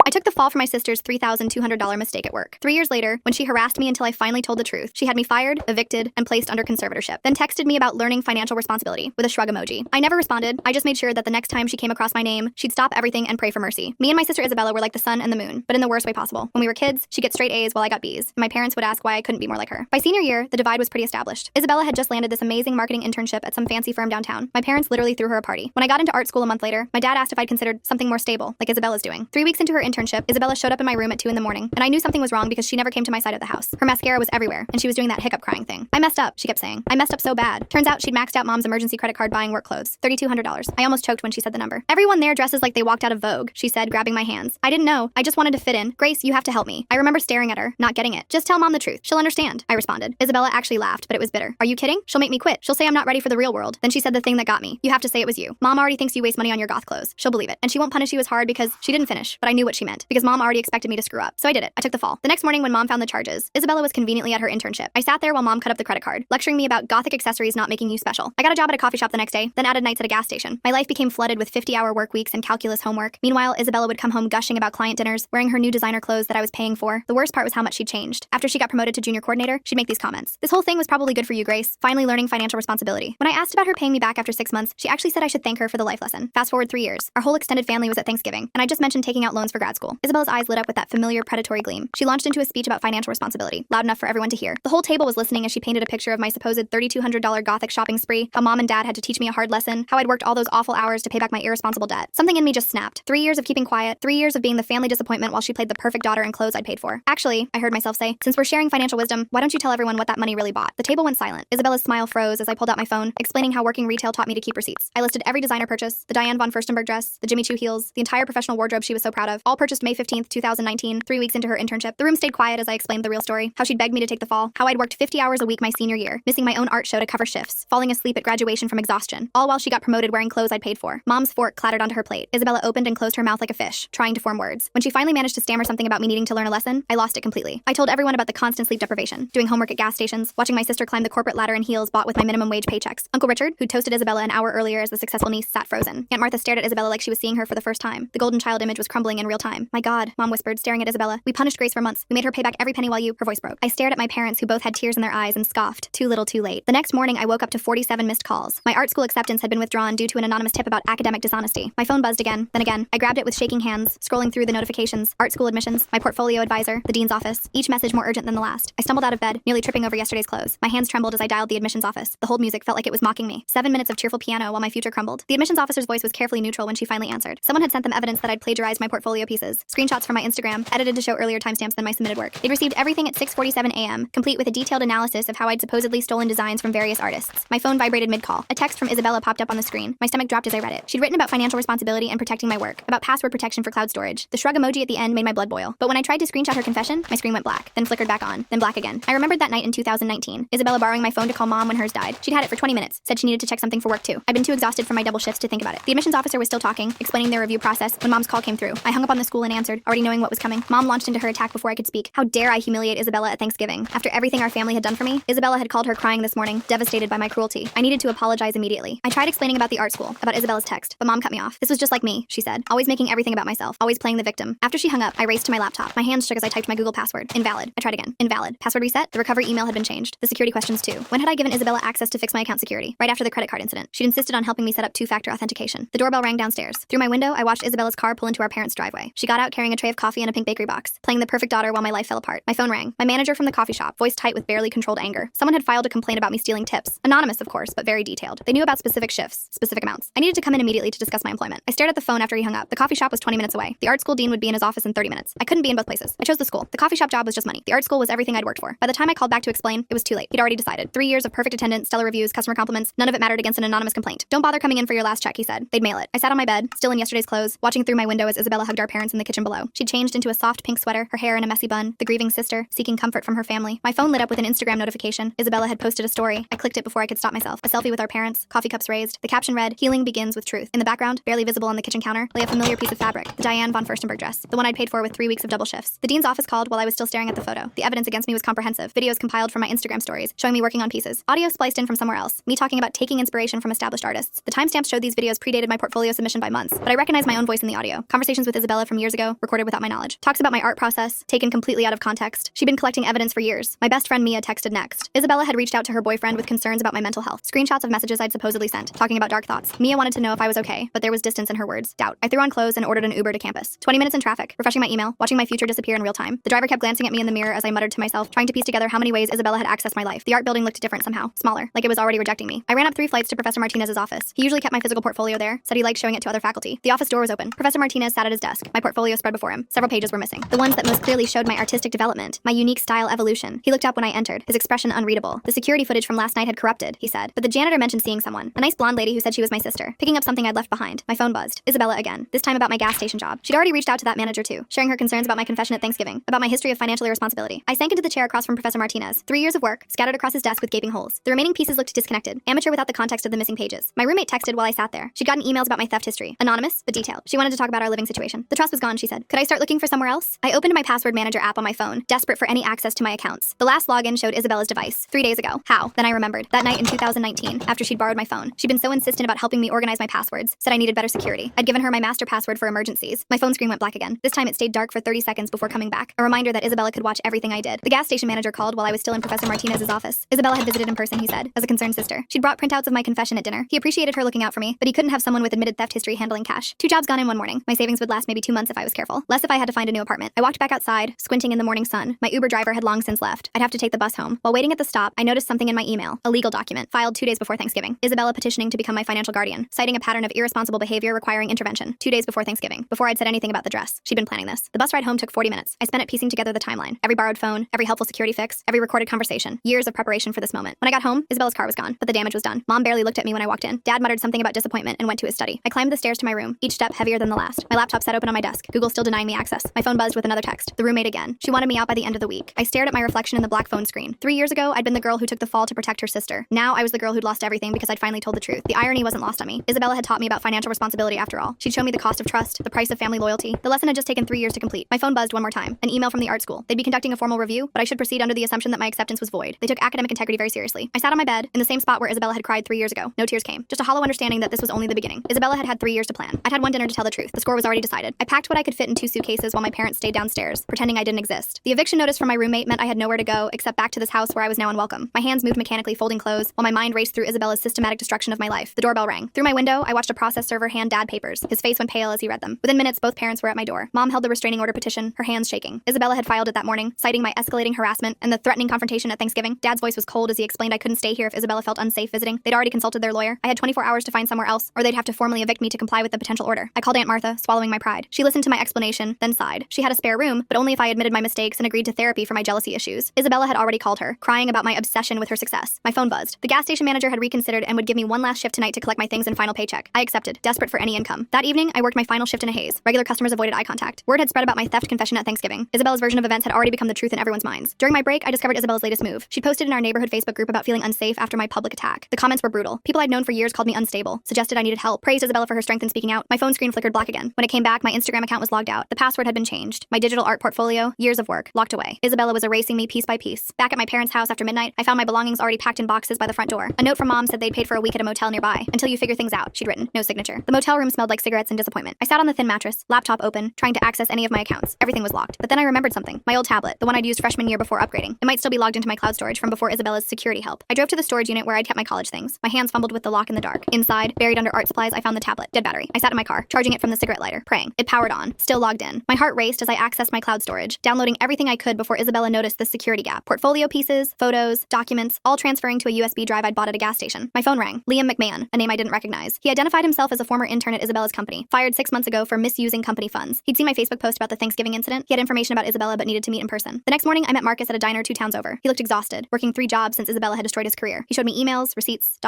I took the fall for my sister's $3,200 mistake at work. 3 years later, when she harassed me until I finally told the truth, she had me fired, evicted, and placed under conservatorship, then texted me about learning financial responsibility with a shrug emoji. I never responded. I just made sure that the next time she came across my name, she'd stop everything and pray for mercy. Me and my sister Isabella were like the sun and the moon, but in the worst way possible. When we were kids, she'd get straight A's while I got B's, and my parents would ask why I couldn't be more like her. By senior year, the divide was pretty established. Isabella had just landed this amazing marketing internship at some fancy firm downtown. My parents literally threw her a party. When I got into art school a month later, my dad asked if I'd considered something more stable, like Isabella's doing. 3 weeks into her internship, Isabella showed up in my room at 2 a.m, and I knew something was wrong because she never came to my side of the house. Her mascara was everywhere, and she was doing that hiccup crying thing. I messed up, she kept saying. I messed up so bad. Turns out she'd maxed out Mom's emergency credit card buying work clothes. $3,200. I almost choked when she said the number. Everyone there dresses like they walked out of Vogue, she said, grabbing my hands. I didn't know. I just wanted to fit in. Grace, you have to help me. I remember staring at her, not getting it. Just tell Mom the truth. She'll understand, I responded. Isabella actually laughed, but it was bitter. Are you kidding? She'll make me quit. She'll say I'm not ready for the real world. Then she said the thing that got me. You have to say it was you. Mom already thinks you waste money on your goth clothes. She'll believe it. And she won't punish you as hard because she didn't finish, but I knew what she meant. Because Mom already expected me to screw up. So I did it. I took the fall. The next morning when Mom found the charges, Isabella was conveniently at her internship. I sat there while Mom cut up the credit card, lecturing me about gothic accessories not making you special. I got a job at a coffee shop the next day, then added nights at a gas station. My life became flooded with 50-hour work weeks and calculus homework. Meanwhile, Isabella would come home gushing about client dinners, wearing her new designer clothes that I was paying for. The worst part was how much she'd changed. After she got promoted to junior coordinator, she'd make these comments. This whole thing was probably good for you, Grace. Finally learning financial responsibility. When I asked about her paying me back after 6 months, she actually said I should thank her for the life lesson. Fast forward 3 years. Our whole extended family was at Thanksgiving, and I just mentioned taking out loans for grad school. Isabella's eyes lit up with that familiar predatory gleam. She launched into a speech about financial responsibility, loud enough for everyone to hear. The whole table was listening as she painted a picture of my supposed $3,200 gothic shopping spree, how Mom and Dad had to teach me a hard lesson, how I'd worked all those awful hours to pay back my irresponsible debt. Something in me just snapped. 3 years of keeping quiet, 3 years of being the family disappointment while she played the perfect daughter in clothes I'd paid for. Actually, I heard myself say, since we're sharing financial wisdom, why don't you tell everyone what that money really bought? The table went silent. Isabella's smile froze as I pulled out my phone, explaining how working retail taught me to keep receipts. I listed every designer purchase, the Diane von Furstenberg dress, the Jimmy Choo heels, the entire professional wardrobe she was so proud of, all purchased May 15th, 2019, 3 weeks into her internship. The room stayed quiet as I explained the real story, how she'd begged me to take the fall, how I'd worked 50 hours a week my senior year, missing my own art show to cover shifts, falling asleep at graduation from exhaustion, all while she got promoted wearing clothes I'd paid for. Mom's fork clattered onto her plate. Isabella opened and closed her mouth like a fish, trying to form words. When she finally managed to stammer something about me needing to learn a lesson, I lost it completely. I told everyone about the constant sleep deprivation, doing homework at gas stations, watching my sister climb the corporate ladder in heels bought with my minimum wage paychecks. Uncle Richard, who toasted Isabella an hour earlier as the successful niece, sat frozen. Aunt Martha stared at Isabella like she was seeing her for the first time. The golden child image was crumbling in real time. My God, Mom whispered, staring at Isabella. We punished Grace for months. We made her pay back every penny while you... Her voice broke. I stared at my parents, who both had tears in their eyes, and scoffed. Too little, too late. The next morning, I woke up to 47 missed calls. My art school acceptance had been withdrawn due to an anonymous tip about academic dishonesty. My phone buzzed again, then again. I grabbed it with shaking hands, scrolling through the notifications. Art school admissions, my portfolio advisor, the dean's office, each message more urgent than the last. I stumbled out of bed, nearly tripping over yesterday's clothes. My hands trembled as I dialed the admissions office. The hold music felt like it was mocking me. 7 minutes of cheerful piano while my future crumbled. The admissions officer's voice was carefully neutral when she finally answered. Someone had sent them evidence that I'd plagiarized my portfolio piece pieces. Screenshots from my Instagram, edited to show earlier timestamps than my submitted work. They'd received everything at 6:47 a.m., complete with a detailed analysis of how I'd supposedly stolen designs from various artists. My phone vibrated mid-call. A text from Isabella popped up on the screen. My stomach dropped as I read it. She'd written about financial responsibility and protecting my work, about password protection for cloud storage. The shrug emoji at the end made my blood boil. But when I tried to screenshot her confession, my screen went black, then flickered back on, then black again. I remembered that night in 2019, Isabella borrowing my phone to call mom when hers died. She'd had it for 20 minutes, said she needed to check something for work too. I'd been too exhausted from my double shifts to think about it. The admissions officer was still talking, explaining their review process when mom's call came through. I hung up on the school and answered, already knowing what was coming. Mom launched into her attack before I could speak. How dare I humiliate Isabella at Thanksgiving? After everything our family had done for me, Isabella had called her crying this morning, devastated by my cruelty. I needed to apologize immediately. I tried explaining about the art school, about Isabella's text, but mom cut me off. This was just like me, she said, always making everything about myself, always playing the victim. After she hung up, I raced to my laptop. My hands shook as I typed my Google password. Invalid. I tried again. Invalid. Password reset. The recovery email had been changed. The security questions too. When had I given Isabella access to fix my account security? Right after the credit card incident. She'd insisted on helping me set up two-factor authentication. The doorbell rang downstairs. Through my window, I watched Isabella's car pull into our parents' driveway. She got out carrying a tray of coffee and a pink bakery box, playing the perfect daughter while my life fell apart. My phone rang. My manager from the coffee shop, voice tight with barely controlled anger. Someone had filed a complaint about me stealing tips. Anonymous, of course, but very detailed. They knew about specific shifts, specific amounts. I needed to come in immediately to discuss my employment. I stared at the phone after he hung up. The coffee shop was 20 minutes away. The art school dean would be in his office in 30 minutes. I couldn't be in both places. I chose the school. The coffee shop job was just money. The art school was everything I'd worked for. By the time I called back to explain, it was too late. He'd already decided. 3 years of perfect attendance, stellar reviews, customer compliments, none of it mattered against an anonymous complaint. Don't bother coming in for your last check, he said. They'd mail it. I sat on my bed, still in yesterday's clothes, watching through my window as Isabella hugged our parents in the kitchen below. She'd changed into a soft pink sweater, her hair in a messy bun, the grieving sister, seeking comfort from her family. My phone lit up with an Instagram notification. Isabella had posted a story. I clicked it before I could stop myself. A selfie with our parents, coffee cups raised. The caption read, "Healing begins with truth." In the background, barely visible on the kitchen counter, lay a familiar piece of fabric, the Diane von Furstenberg dress, the one I'd paid for with 3 weeks of double shifts. The dean's office called while I was still staring at the photo. The evidence against me was comprehensive. Videos compiled from my Instagram stories, showing me working on pieces. Audio spliced in from somewhere else. Me talking about taking inspiration from established artists. The timestamps showed these videos predated my portfolio submission by months, but I recognized my own voice in the audio. Conversations with Isabella from years ago, recorded without my knowledge. Talks about my art process, taken completely out of context. She'd been collecting evidence for years. My best friend Mia texted next. Isabella had reached out to her boyfriend with concerns about my mental health. Screenshots of messages I'd supposedly sent, talking about dark thoughts. Mia wanted to know if I was okay, but there was distance in her words. Doubt. I threw on clothes and ordered an Uber to campus. 20 minutes in traffic, refreshing my email, watching my future disappear in real time. The driver kept glancing at me in the mirror as I muttered to myself, trying to piece together how many ways Isabella had accessed my life. The art building looked different somehow, smaller, like it was already rejecting me. I ran up 3 flights to Professor Martinez's office. He usually kept my physical portfolio there, said he liked showing it to other faculty. The office door was open. Professor Martinez sat at his desk. My portfolio spread before him. Several pages were missing. The ones that most clearly showed my artistic development, my unique style evolution. He looked up when I entered, his expression unreadable. The security footage from last night had corrupted, he said. But the janitor mentioned seeing someone, a nice blonde lady who said she was my sister, picking up something I'd left behind. My phone buzzed. Isabella again, this time about my gas station job. She'd already reached out to that manager too, sharing her concerns about my confession at Thanksgiving, about my history of financial irresponsibility. I sank into the chair across from Professor Martinez. 3 years of work, scattered across his desk with gaping holes. The remaining pieces looked disconnected, amateur without the context of the missing pages. My roommate texted while I sat there. She'd gotten emails about my theft history, anonymous but detailed. She wanted to talk about our living situation. The trust was gone, she said. Could I start looking for somewhere else? I opened my password manager app on my phone, desperate for any access to my accounts. The last login showed Isabella's device, 3 days ago. How? Then I remembered. That night in 2019, after she'd borrowed my phone, she'd been so insistent about helping me organize my passwords, said I needed better security. I'd given her my master password for emergencies. My phone screen went black again. This time it stayed dark for 30 seconds before coming back. A reminder that Isabella could watch everything I did. The gas station manager called while I was still in Professor Martinez's office. Isabella had visited in person, he said, as a concerned sister. She'd brought printouts of my confession at dinner. He appreciated her looking out for me, but he couldn't have someone with admitted theft history handling cash. 2 jobs gone in 1 morning. My savings would last maybe 2 months if I was careful. Less if I had to find a new apartment. I walked back outside, squinting in the morning sun. My Uber driver had long since left. I'd have to take the bus home. While waiting at the stop, I noticed something in my email. A legal document, filed 2 days before Thanksgiving. Isabella petitioning to become my financial guardian, citing a pattern of irresponsible behavior requiring intervention. 2 days before Thanksgiving, before I'd said anything about the dress. She'd been planning this. The bus ride home took 40 minutes. I spent it piecing together the timeline. Every borrowed phone, every helpful security fix, every recorded conversation. Years of preparation for this moment. When I got home, Isabella's car was gone, but the damage was done. Mom barely looked at me when I walked in. Dad muttered something about disappointment and went to his study. I climbed the stairs to my room, each step heavier than the last. My laptop sat open on my desk. Google still denying me access. My phone buzzed with another text. The roommate again. She wanted me out by the end of the week. I stared at my reflection in the black phone screen. 3 years ago, I'd been the girl who took the fall to protect her sister. Now I was the girl who'd lost everything because I'd finally told the truth. The irony wasn't lost on me. Isabella had taught me about financial responsibility after all. She'd shown me the cost of trust, the price of family loyalty. The lesson had just taken 3 years to complete. My phone buzzed one more time. An email from the art school. They'd be conducting a formal review, but I should proceed under the assumption that my acceptance was void. They took academic integrity very seriously. I sat on my bed, in the same spot where Isabella had cried 3 years ago. No tears came. Just a hollow understanding that this was only the beginning. Isabella had had 3 years to plan. I'd had 1 dinner to tell the truth. The score was already decided. I packed what I could fit in 2 suitcases while my parents stayed downstairs, pretending I didn't exist. The eviction notice from my roommate meant I had nowhere to go except back to this house where I was now unwelcome. My hands moved mechanically folding clothes while my mind raced through Isabella's systematic destruction of my life. The doorbell rang. Through my window, I watched a process server hand Dad papers. His face went pale as he read them. Within minutes, both parents were at my door. Mom held the restraining order petition, her hands shaking. Isabella had filed it that morning, citing my escalating harassment and the threatening confrontation at Thanksgiving. Dad's voice was cold as he explained I couldn't stay here if Isabella felt unsafe visiting. They'd already consulted their lawyer. I had 24 hours to find somewhere else, or they'd have to formally evict me to comply with the potential order. I called Aunt Martha, swallowing my pride. She listened to my explanation, then sighed. She had a spare room, but only if I admitted my mistakes and agreed to therapy for my jealousy issues. Isabella had already called her, crying about my obsession with her success. My phone buzzed. The gas station manager had reconsidered and would give me one last shift tonight to collect my things and final paycheck. I accepted, desperate for any income. That evening, I worked my final shift in a haze. Regular customers avoided eye contact. Word had spread about my theft confession at Thanksgiving. Isabella's version of events had already become the truth in everyone's minds. During my break, I discovered Isabella's latest move. She posted in our neighborhood Facebook group about feeling unsafe after my public attack. The comments were brutal. People I'd known for years called me unstable, suggested I needed help, praised Isabella for her strength in speaking out. My phone screen flickered black again. When it came back, my Instagram account was logged out. The password had been changed. My digital art portfolio, years of work, locked away. Isabella was erasing me piece by piece. Back at my parents' house after midnight, I found my belongings already packed in boxes by the front door. A note from Mom said they'd paid for a week at a motel nearby. Until you figure things out, she'd written. No signature. The motel room smelled like cigarettes and disappointment. I sat on the thin mattress, laptop open, trying to access any of my accounts. Everything was locked. But then I remembered something. My old tablet, the one I'd used freshman year before upgrading. It might still be logged into my cloud storage from before Isabella's security help. I drove to the storage unit where I'd kept my college things. My hands fumbled with the lock in the dark. Inside, buried under art supplies, I found the tablet. Dead battery. I sat in my car, charging it from the cigarette lighter, praying. It powered on. Still logged in. My heart raced as I accessed my cloud storage, downloading everything I could before Isabella noticed the security gap. Portfolio pieces, photos, documents, all transferring to a USB drive I'd bought at a gas station. My phone rang. Liam McMahon, a name I didn't recognize. He identified himself as a former intern at Isabella's company, fired 6 months ago for misusing company funds. He'd seen my Facebook post about the Thanksgiving incident. He had information about Isabella but needed to meet in person. The next morning, I met Marcus at a diner 2 towns over. He looked exhausted, working 3 jobs since Isabella had destroyed his career. He showed me emails, receipts,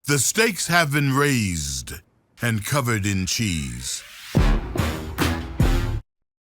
The stakes have been raised and covered in cheese.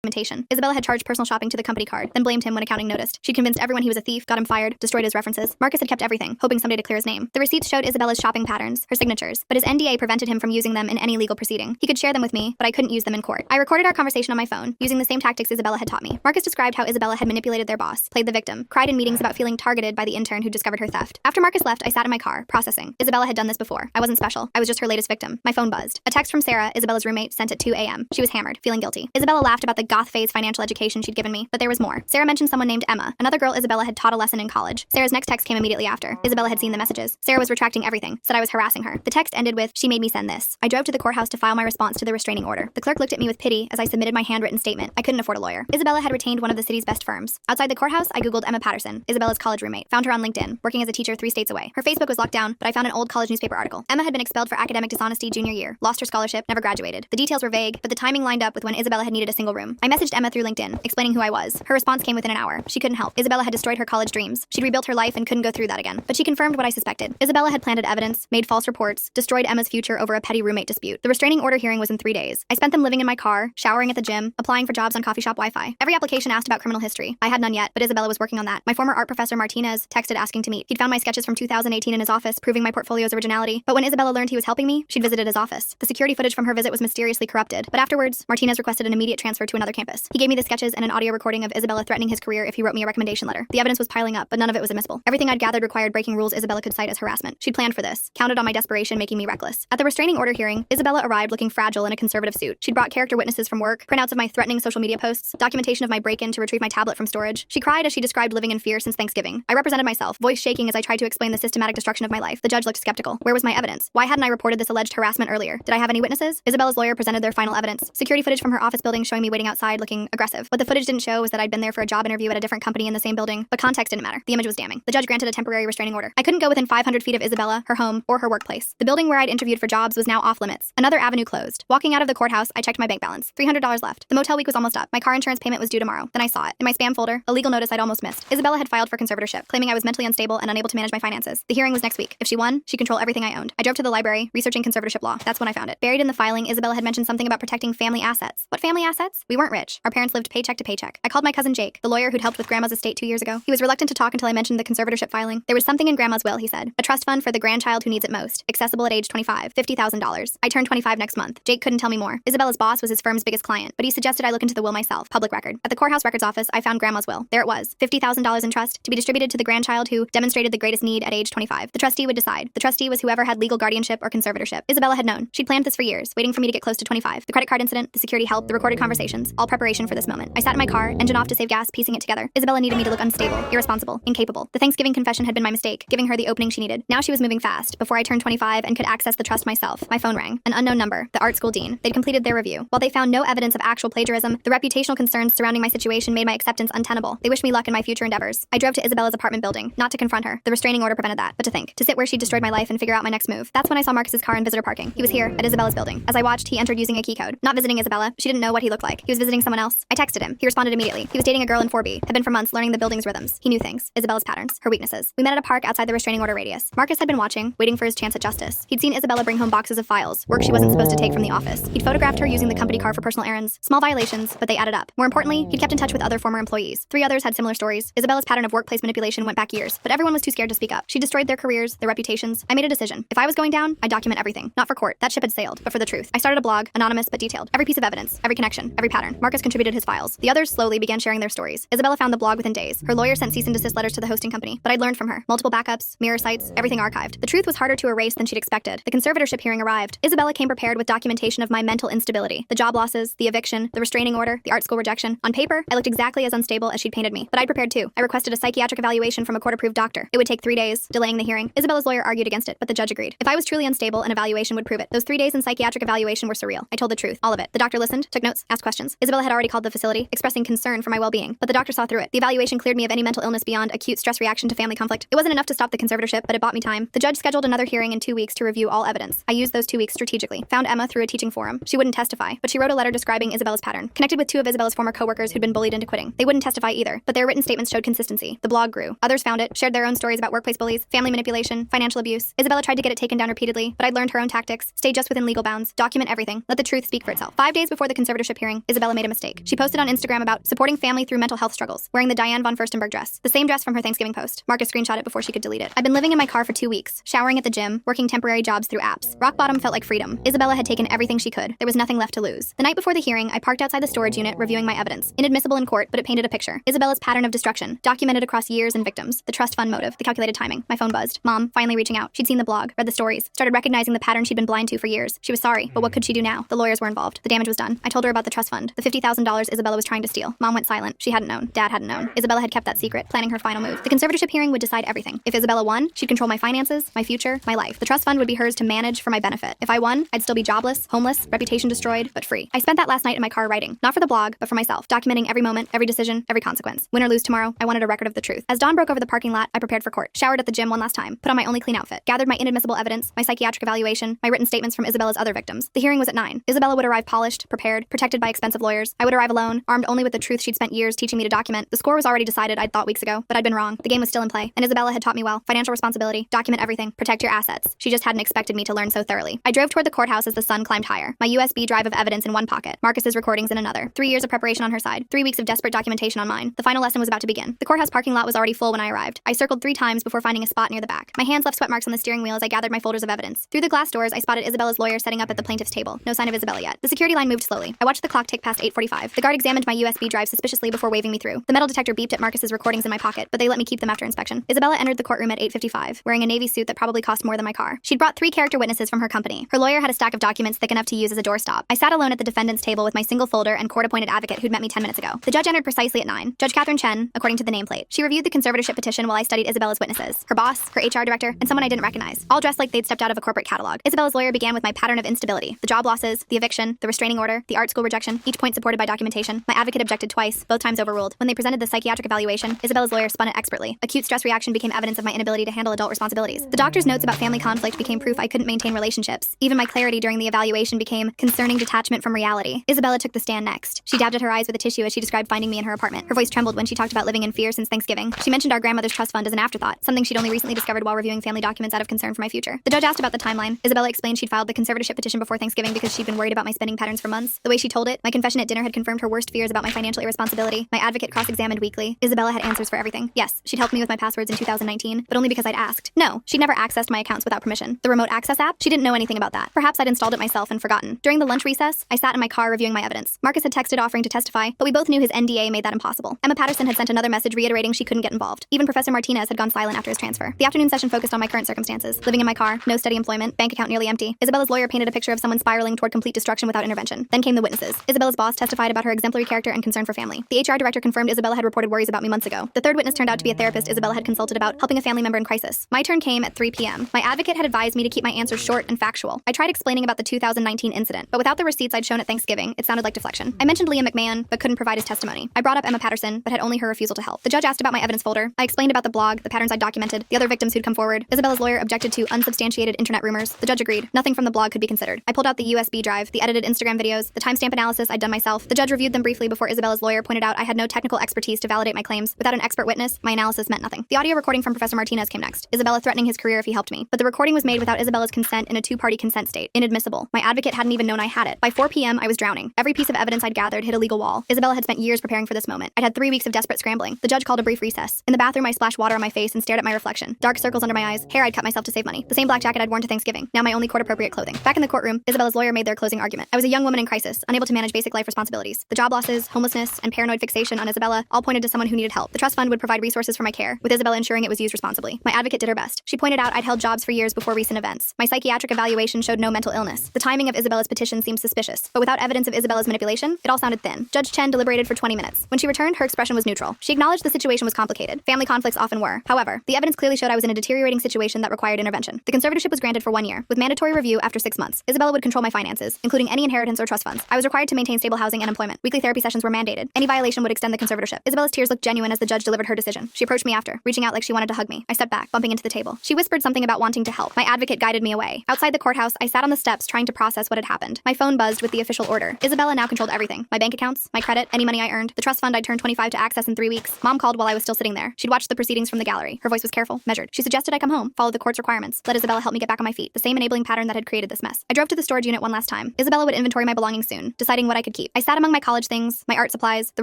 documentation. Isabella had charged personal shopping to the company card, then blamed him when accounting noticed. She'd convinced everyone he was a thief, got him fired, destroyed his references. Marcus had kept everything, hoping someday to clear his name. The receipts showed Isabella's shopping patterns, her signatures, but his NDA prevented him from using them in any legal proceeding. He could share them with me, but I couldn't use them in court. I recorded our conversation on my phone, using the same tactics Isabella had taught me. Marcus described how Isabella had manipulated their boss, played the victim, cried in meetings about feeling targeted by the intern who discovered her theft. After Marcus left, I sat in my car, processing. Isabella had done this before. I wasn't special. I was just her latest victim. My phone buzzed. A text from Sarah, Isabella's roommate, sent at 2 a.m. She was hammered, feeling guilty. Isabella laughed about the goth phase financial education she'd given me, but there was more. Sarah mentioned someone named Emma, another girl Isabella had taught a lesson in college. Sarah's next text came immediately after. Isabella had seen the messages. Sarah was retracting everything, said I was harassing her. The text ended with, "She made me send this." I drove to the courthouse to file my response to the restraining order. The clerk looked at me with pity as I submitted my handwritten statement. I couldn't afford a lawyer. Isabella had retained one of the city's best firms. Outside the courthouse, I googled Emma Patterson, Isabella's college roommate. Found her on LinkedIn, working as a teacher 3 states away. Her Facebook was locked down, but I found an old college newspaper article. Emma had been expelled for academic dishonesty junior year, lost her scholarship, never graduated. The details were vague, but the timing lined up with when Isabella had needed a single room. I messaged Emma through LinkedIn, explaining who I was. Her response came within an hour. She couldn't help. Isabella had destroyed her college dreams. She'd rebuilt her life and couldn't go through that again. But she confirmed what I suspected. Isabella had planted evidence, made false reports, destroyed Emma's future over a petty roommate dispute. The restraining order hearing was in 3 days. I spent them living in my car, showering at the gym, applying for jobs on coffee shop Wi-Fi. Every application asked about criminal history. I had none yet, but Isabella was working on that. My former art professor Martinez texted asking to meet. He'd found my sketches from 2018 in his office, proving my portfolio's originality. But when Isabella learned he was helping me, she'd visited his office. The security footage from her visit was mysteriously corrupted. But afterwards, Martinez requested an immediate transfer to another campus. He gave me the sketches and an audio recording of Isabella threatening his career if he wrote me a recommendation letter. The evidence was piling up, but none of it was admissible. Everything I'd gathered required breaking rules Isabella could cite as harassment. She'd planned for this, counted on my desperation making me reckless. At the restraining order hearing, Isabella arrived looking fragile in a conservative suit. She'd brought character witnesses from work, printouts of my threatening social media posts, documentation of my break-in to retrieve my tablet from storage. She cried as she described living in fear since Thanksgiving. I represented myself, voice shaking as I tried to explain the systematic destruction of my life. The judge looked skeptical. Where was my evidence? Why hadn't I reported this alleged harassment earlier? Did I have any witnesses? Isabella's lawyer presented their final evidence. Security footage from her office building showing me waiting outside looking aggressive. What the footage didn't show was that I'd been there for a job interview at a different company in the same building, but context didn't matter. The image was damning. The judge granted a temporary restraining order. I couldn't go within 500 feet of Isabella, her home, or her workplace. The building where I'd interviewed for jobs was now off limits. Another avenue closed. Walking out of the courthouse, I checked my bank balance. $300 left. The motel week was almost up. My car insurance payment was due tomorrow. Then I saw it. In my spam folder, a legal notice I'd almost missed. Isabella had filed for conservatorship, claiming I was mentally unstable and unable to manage my finances. The hearing was next week. If she won, she'd control everything I owned. I drove to the library, researching conservatorship law. That's when I found it. Buried in the filing, Isabella had mentioned something about protecting family assets. What family assets? We weren't rich. Our parents lived paycheck to paycheck. I called my cousin Jake, the lawyer who'd helped with Grandma's estate 2 years ago. He was reluctant to talk until I mentioned the conservatorship filing. There was something in Grandma's will, he said. A trust fund for the grandchild who needs it most. Accessible at age 25. $50,000. I turned 25 next month. Jake couldn't tell me more. Isabella's boss was his firm's biggest client, but he suggested I look into the will myself. Public record. At the courthouse records office, I found Grandma's will. There it was. $50,000 in trust to be distributed to the grandchild who demonstrated the greatest need at age 25. The trustee would decide. The trustee was whoever had legal guardianship or conservatorship. Isabella had known. She'd planned this for years, waiting for me to get close to 25. The credit card incident, the security help, the recorded conversations. all preparation for this moment. I sat in my car, engine off to save gas, piecing it together. Isabella needed me to look unstable, irresponsible, incapable. The Thanksgiving confession had been my mistake, giving her the opening she needed. Now she was moving fast, before I turned 25 and could access the trust myself. My phone rang. An unknown number, the art school dean. They'd completed their review. While they found no evidence of actual plagiarism, the reputational concerns surrounding my situation made my acceptance untenable. They wished me luck in my future endeavors. I drove to Isabella's apartment building, not to confront her. The restraining order prevented that, but to think. To sit where she destroyed my life and figure out my next move. That's when I saw Marcus's car in visitor parking. He was here, at Isabella's building. As I watched, he entered using a key code. Not visiting Isabella. She didn't know what he looked like. He was visiting someone else. I texted him. He responded immediately. He was dating a girl in 4B. Had been for months learning the building's rhythms. He knew things. Isabella's patterns. Her weaknesses. We met at a park outside the restraining order radius. Marcus had been watching, waiting for his chance at justice. He'd seen Isabella bring home boxes of files, work she wasn't supposed to take from the office. He'd photographed her using the company car for personal errands. Small violations, but they added up. More importantly, he'd kept in touch with other former employees. 3 others had similar stories. Isabella's pattern of workplace manipulation went back years, but everyone was too scared to speak up. She destroyed their careers, their reputations. I made a decision. If I was going down, I'd document everything. Not for court. That ship had sailed, but for the truth. I started a blog, anonymous but detailed. Every piece of evidence, every connection, every pattern. Marcus contributed his files. The others slowly began sharing their stories. Isabella found the blog within days. Her lawyer sent cease and desist letters to the hosting company, but I'd learned from her. Multiple backups, mirror sites, everything archived. The truth was harder to erase than she'd expected. The conservatorship hearing arrived. Isabella came prepared with documentation of my mental instability. The job losses, the eviction, the restraining order, the art school rejection. On paper, I looked exactly as unstable as she'd painted me, but I'd prepared too. I requested a psychiatric evaluation from a court-approved doctor. It would take 3 days, delaying the hearing. Isabella's lawyer argued against it, but the judge agreed. If I was truly unstable, an evaluation would prove it. Those 3 days in psychiatric evaluation were surreal. I told the truth, all of it. The doctor listened, took notes, asked questions. Isabella had already called the facility, expressing concern for my well-being, but the doctor saw through it. The evaluation cleared me of any mental illness beyond acute stress reaction to family conflict. It wasn't enough to stop the conservatorship, but it bought me time. The judge scheduled another hearing in 2 weeks to review all evidence. I used those 2 weeks strategically. Found Emma through a teaching forum. She wouldn't testify, but she wrote a letter describing Isabella's pattern. Connected with 2 of Isabella's former coworkers who'd been bullied into quitting. They wouldn't testify either, but their written statements showed consistency. The blog grew. Others found it, shared their own stories about workplace bullies, family manipulation, financial abuse. Isabella tried to get it taken down repeatedly, but I'd learned her own tactics. Stay just within legal bounds. Document everything. Let the truth speak for itself. 5 days before the conservatorship hearing, Isabella made a mistake. She posted on Instagram about supporting family through mental health struggles, wearing the Diane von Furstenberg dress, the same dress from her Thanksgiving post. Marcus screenshot it before she could delete it. I'd been living in my car for 2 weeks, showering at the gym, working temporary jobs through apps. Rock bottom felt like freedom. Isabella had taken everything she could. There was nothing left to lose. The night before the hearing, I parked outside the storage unit reviewing my evidence. Inadmissible in court, but it painted a picture. Isabella's pattern of destruction, documented across years and victims. The trust fund motive, the calculated timing. My phone buzzed. Mom, finally reaching out. She'd seen the blog, read the stories, started recognizing the pattern she'd been blind to for years. She was sorry, but what could she do now? The lawyers were involved. The damage was done. I told her about the trust fund, the $50,000 Isabella was trying to steal. Mom went silent. She hadn't known. Dad hadn't known. Isabella had kept that secret, planning her final move. The conservatorship hearing would decide everything. If Isabella won, she'd control my finances, my future, my life. The trust fund would be hers to manage for my benefit. If I won, I'd still be jobless, homeless, reputation destroyed, but free. I spent that last night in my car writing, not for the blog, but for myself, documenting every moment, every decision, every consequence. Win or lose tomorrow, I wanted a record of the truth. As dawn broke over the parking lot, I prepared for court, showered at the gym one last time, put on my only clean outfit, gathered my inadmissible evidence, my psychiatric evaluation, my written statements from Isabella's other victims. The hearing was at 9. Isabella would arrive polished, prepared, protected by expensive lawyers. I would arrive alone, armed only with the truth she'd spent years teaching me to document. The score was already decided, I'd thought weeks ago, but I'd been wrong. The game was still in play, and Isabella had taught me well. Financial responsibility, document everything, protect your assets. She just hadn't expected me to learn so thoroughly. I drove toward the courthouse as the sun climbed higher, my USB drive of evidence in one pocket, Marcus's recordings in another. 3 years of preparation on her side, 3 weeks of desperate documentation on mine. The final lesson was about to begin. The courthouse parking lot was already full when I arrived. I circled 3 times before finding a spot near the back. My hands left sweat marks on the steering wheel as I gathered my folders of evidence. Through the glass doors, I spotted Isabella's lawyer setting up at the plaintiff's table. No sign of Isabella yet. The security line moved slowly. I watched the clock tick past 8:45. The guard examined my USB drive suspiciously before waving me through. The metal detector beeped at Marcus's recordings in my pocket, but they let me keep them after inspection. Isabella entered the courtroom at 8:55, wearing a navy suit that probably cost more than my car. She'd brought 3 character witnesses from her company. Her lawyer had a stack of documents thick enough to use as a doorstop. I sat alone at the defendant's table with my single folder and court-appointed advocate who'd met me 10 minutes ago. The judge entered precisely at 9. Judge Catherine Chen, according to the nameplate. She reviewed the conservatorship petition while I studied Isabella's witnesses. Her boss, her HR director, and someone I didn't recognize. All dressed like they'd stepped out of a corporate catalog. Isabella's lawyer began with my pattern of instability. The job losses, the eviction, the restraining order, the art school rejection, each point supported by documentation. My advocate objected twice, both times overruled. When they presented the psychiatric evaluation, Isabella's lawyer spun it expertly. Acute stress reaction became evidence of my inability to handle adult responsibilities. The doctor's notes about family conflict became proof I couldn't maintain relationships. Even my clarity during the evaluation became concerning detachment from reality. Isabella took the stand next. She dabbed at her eyes with a tissue as she described finding me in her apartment. Her voice trembled when she talked about living in fear since Thanksgiving. She mentioned our grandmother's trust fund as an afterthought, something she'd only recently discovered while reviewing family documents out of concern for my future. The judge asked about the timeline. Isabella explained she'd filed the conservatorship petition before Thanksgiving because she'd been worried about my spending patterns for months. The way she told it, my confession at dinner had confirmed her worst fears about my financial irresponsibility. My advocate cross-examined weekly. Isabella had answers for everything. Yes, she'd helped me with my passwords in 2019, but only because I'd asked. No, she'd never accessed my accounts without permission. The remote access app? She didn't know anything about that. Perhaps I'd installed it myself and forgotten. During the lunch recess, I sat in my car reviewing my evidence. Marcus had texted offering to testify, but we both knew his NDA made that impossible. Emma Patterson had sent another message reiterating she couldn't get involved. Even Professor Martinez had gone silent after his transfer. The afternoon session focused on my current circumstances. Living in my car, no steady employment, bank account nearly empty. Isabella's lawyer painted a picture of someone spiraling toward complete destruction without intervention. Then came the witnesses. Isabella's boss boss testified about her exemplary character and concern for family. The HR director confirmed Isabella had reported worries about me months ago. The third witness turned out to be a therapist Isabella had consulted about helping a family member in crisis. My turn came at 3 p.m. My advocate had advised me to keep my answers short and factual. I tried explaining about the 2019 incident, but without the receipts I'd shown at Thanksgiving, it sounded like deflection. I mentioned Liam McMahon, but couldn't provide his testimony. I brought up Emma Patterson, but had only her refusal to help. The judge asked about my evidence folder. I explained about the blog, the patterns I'd documented, the other victims who'd come forward. Isabella's lawyer objected to unsubstantiated internet rumors. The judge agreed. Nothing from the blog could be considered. I pulled out the USB drive, the edited Instagram videos, the timestamp analysis I'd done myself. The judge reviewed them briefly before Isabella's lawyer pointed out I had no technical expertise to validate my claims. Without an expert witness, my analysis meant nothing. The audio recording from Professor Martinez came next. Isabella threatening his career if he helped me. But the recording was made without Isabella's consent in a two-party consent state. Inadmissible. My advocate hadn't even known I had it. By 4 p.m., I was drowning. Every piece of evidence I'd gathered hit a legal wall. Isabella had spent years preparing for this moment. I'd had 3 weeks of desperate scrambling. The judge called a brief recess. In the bathroom, I splashed water on my face and stared at my reflection. Dark circles under my eyes. Hair I'd cut myself to save money. The same black jacket I'd worn to Thanksgiving. Now my only court-appropriate clothing. Back in the courtroom, Isabella's lawyer made their closing argument. I was a young woman in crisis, unable to manage basic life responsibilities. The job losses, homelessness, and paranoid fixation on Isabella all pointed to someone who needed help. The trust fund would provide resources for my care, with Isabella ensuring it was used responsibly. My advocate did her best. She pointed out I'd held jobs for years before recent events. My psychiatric evaluation showed no mental illness. The timing of Isabella's petition seemed suspicious, but without evidence of Isabella's manipulation, it all sounded thin. Judge Chen deliberated for 20 minutes. When she returned, her expression was neutral. She acknowledged the situation was complicated. Family conflicts often were. However, the evidence clearly showed I was in a deteriorating situation that required intervention. The conservatorship was granted for 1 year, with mandatory review after 6 months. Isabella would control my finances, including any inheritance or trust funds. I was required to maintain stable housing and employment. Weekly therapy sessions were mandated. Any violation would extend the conservatorship. Isabella's tears looked genuine as the judge delivered her decision. She approached me after, reaching out like she wanted to hug me. I stepped back, bumping into the table. She whispered something about wanting to help. My advocate guided me away. Outside the courthouse, I sat on the steps trying to process what had happened. My phone buzzed with the official order. Isabella now controlled everything. My bank accounts, my credit, any money I earned, the trust fund I'd turned 25 to access in 3 weeks. Mom called while I was still sitting there. She'd watched the proceedings from the gallery. Her voice was careful, measured. She suggested I come home, follow the court's requirements, let Isabella help me get back on my feet, the same enabling pattern that had created this mess. I drove to the storage unit one last time. Isabella would inventory my belongings soon, deciding what I could keep. I sat among my college things, my art supplies, the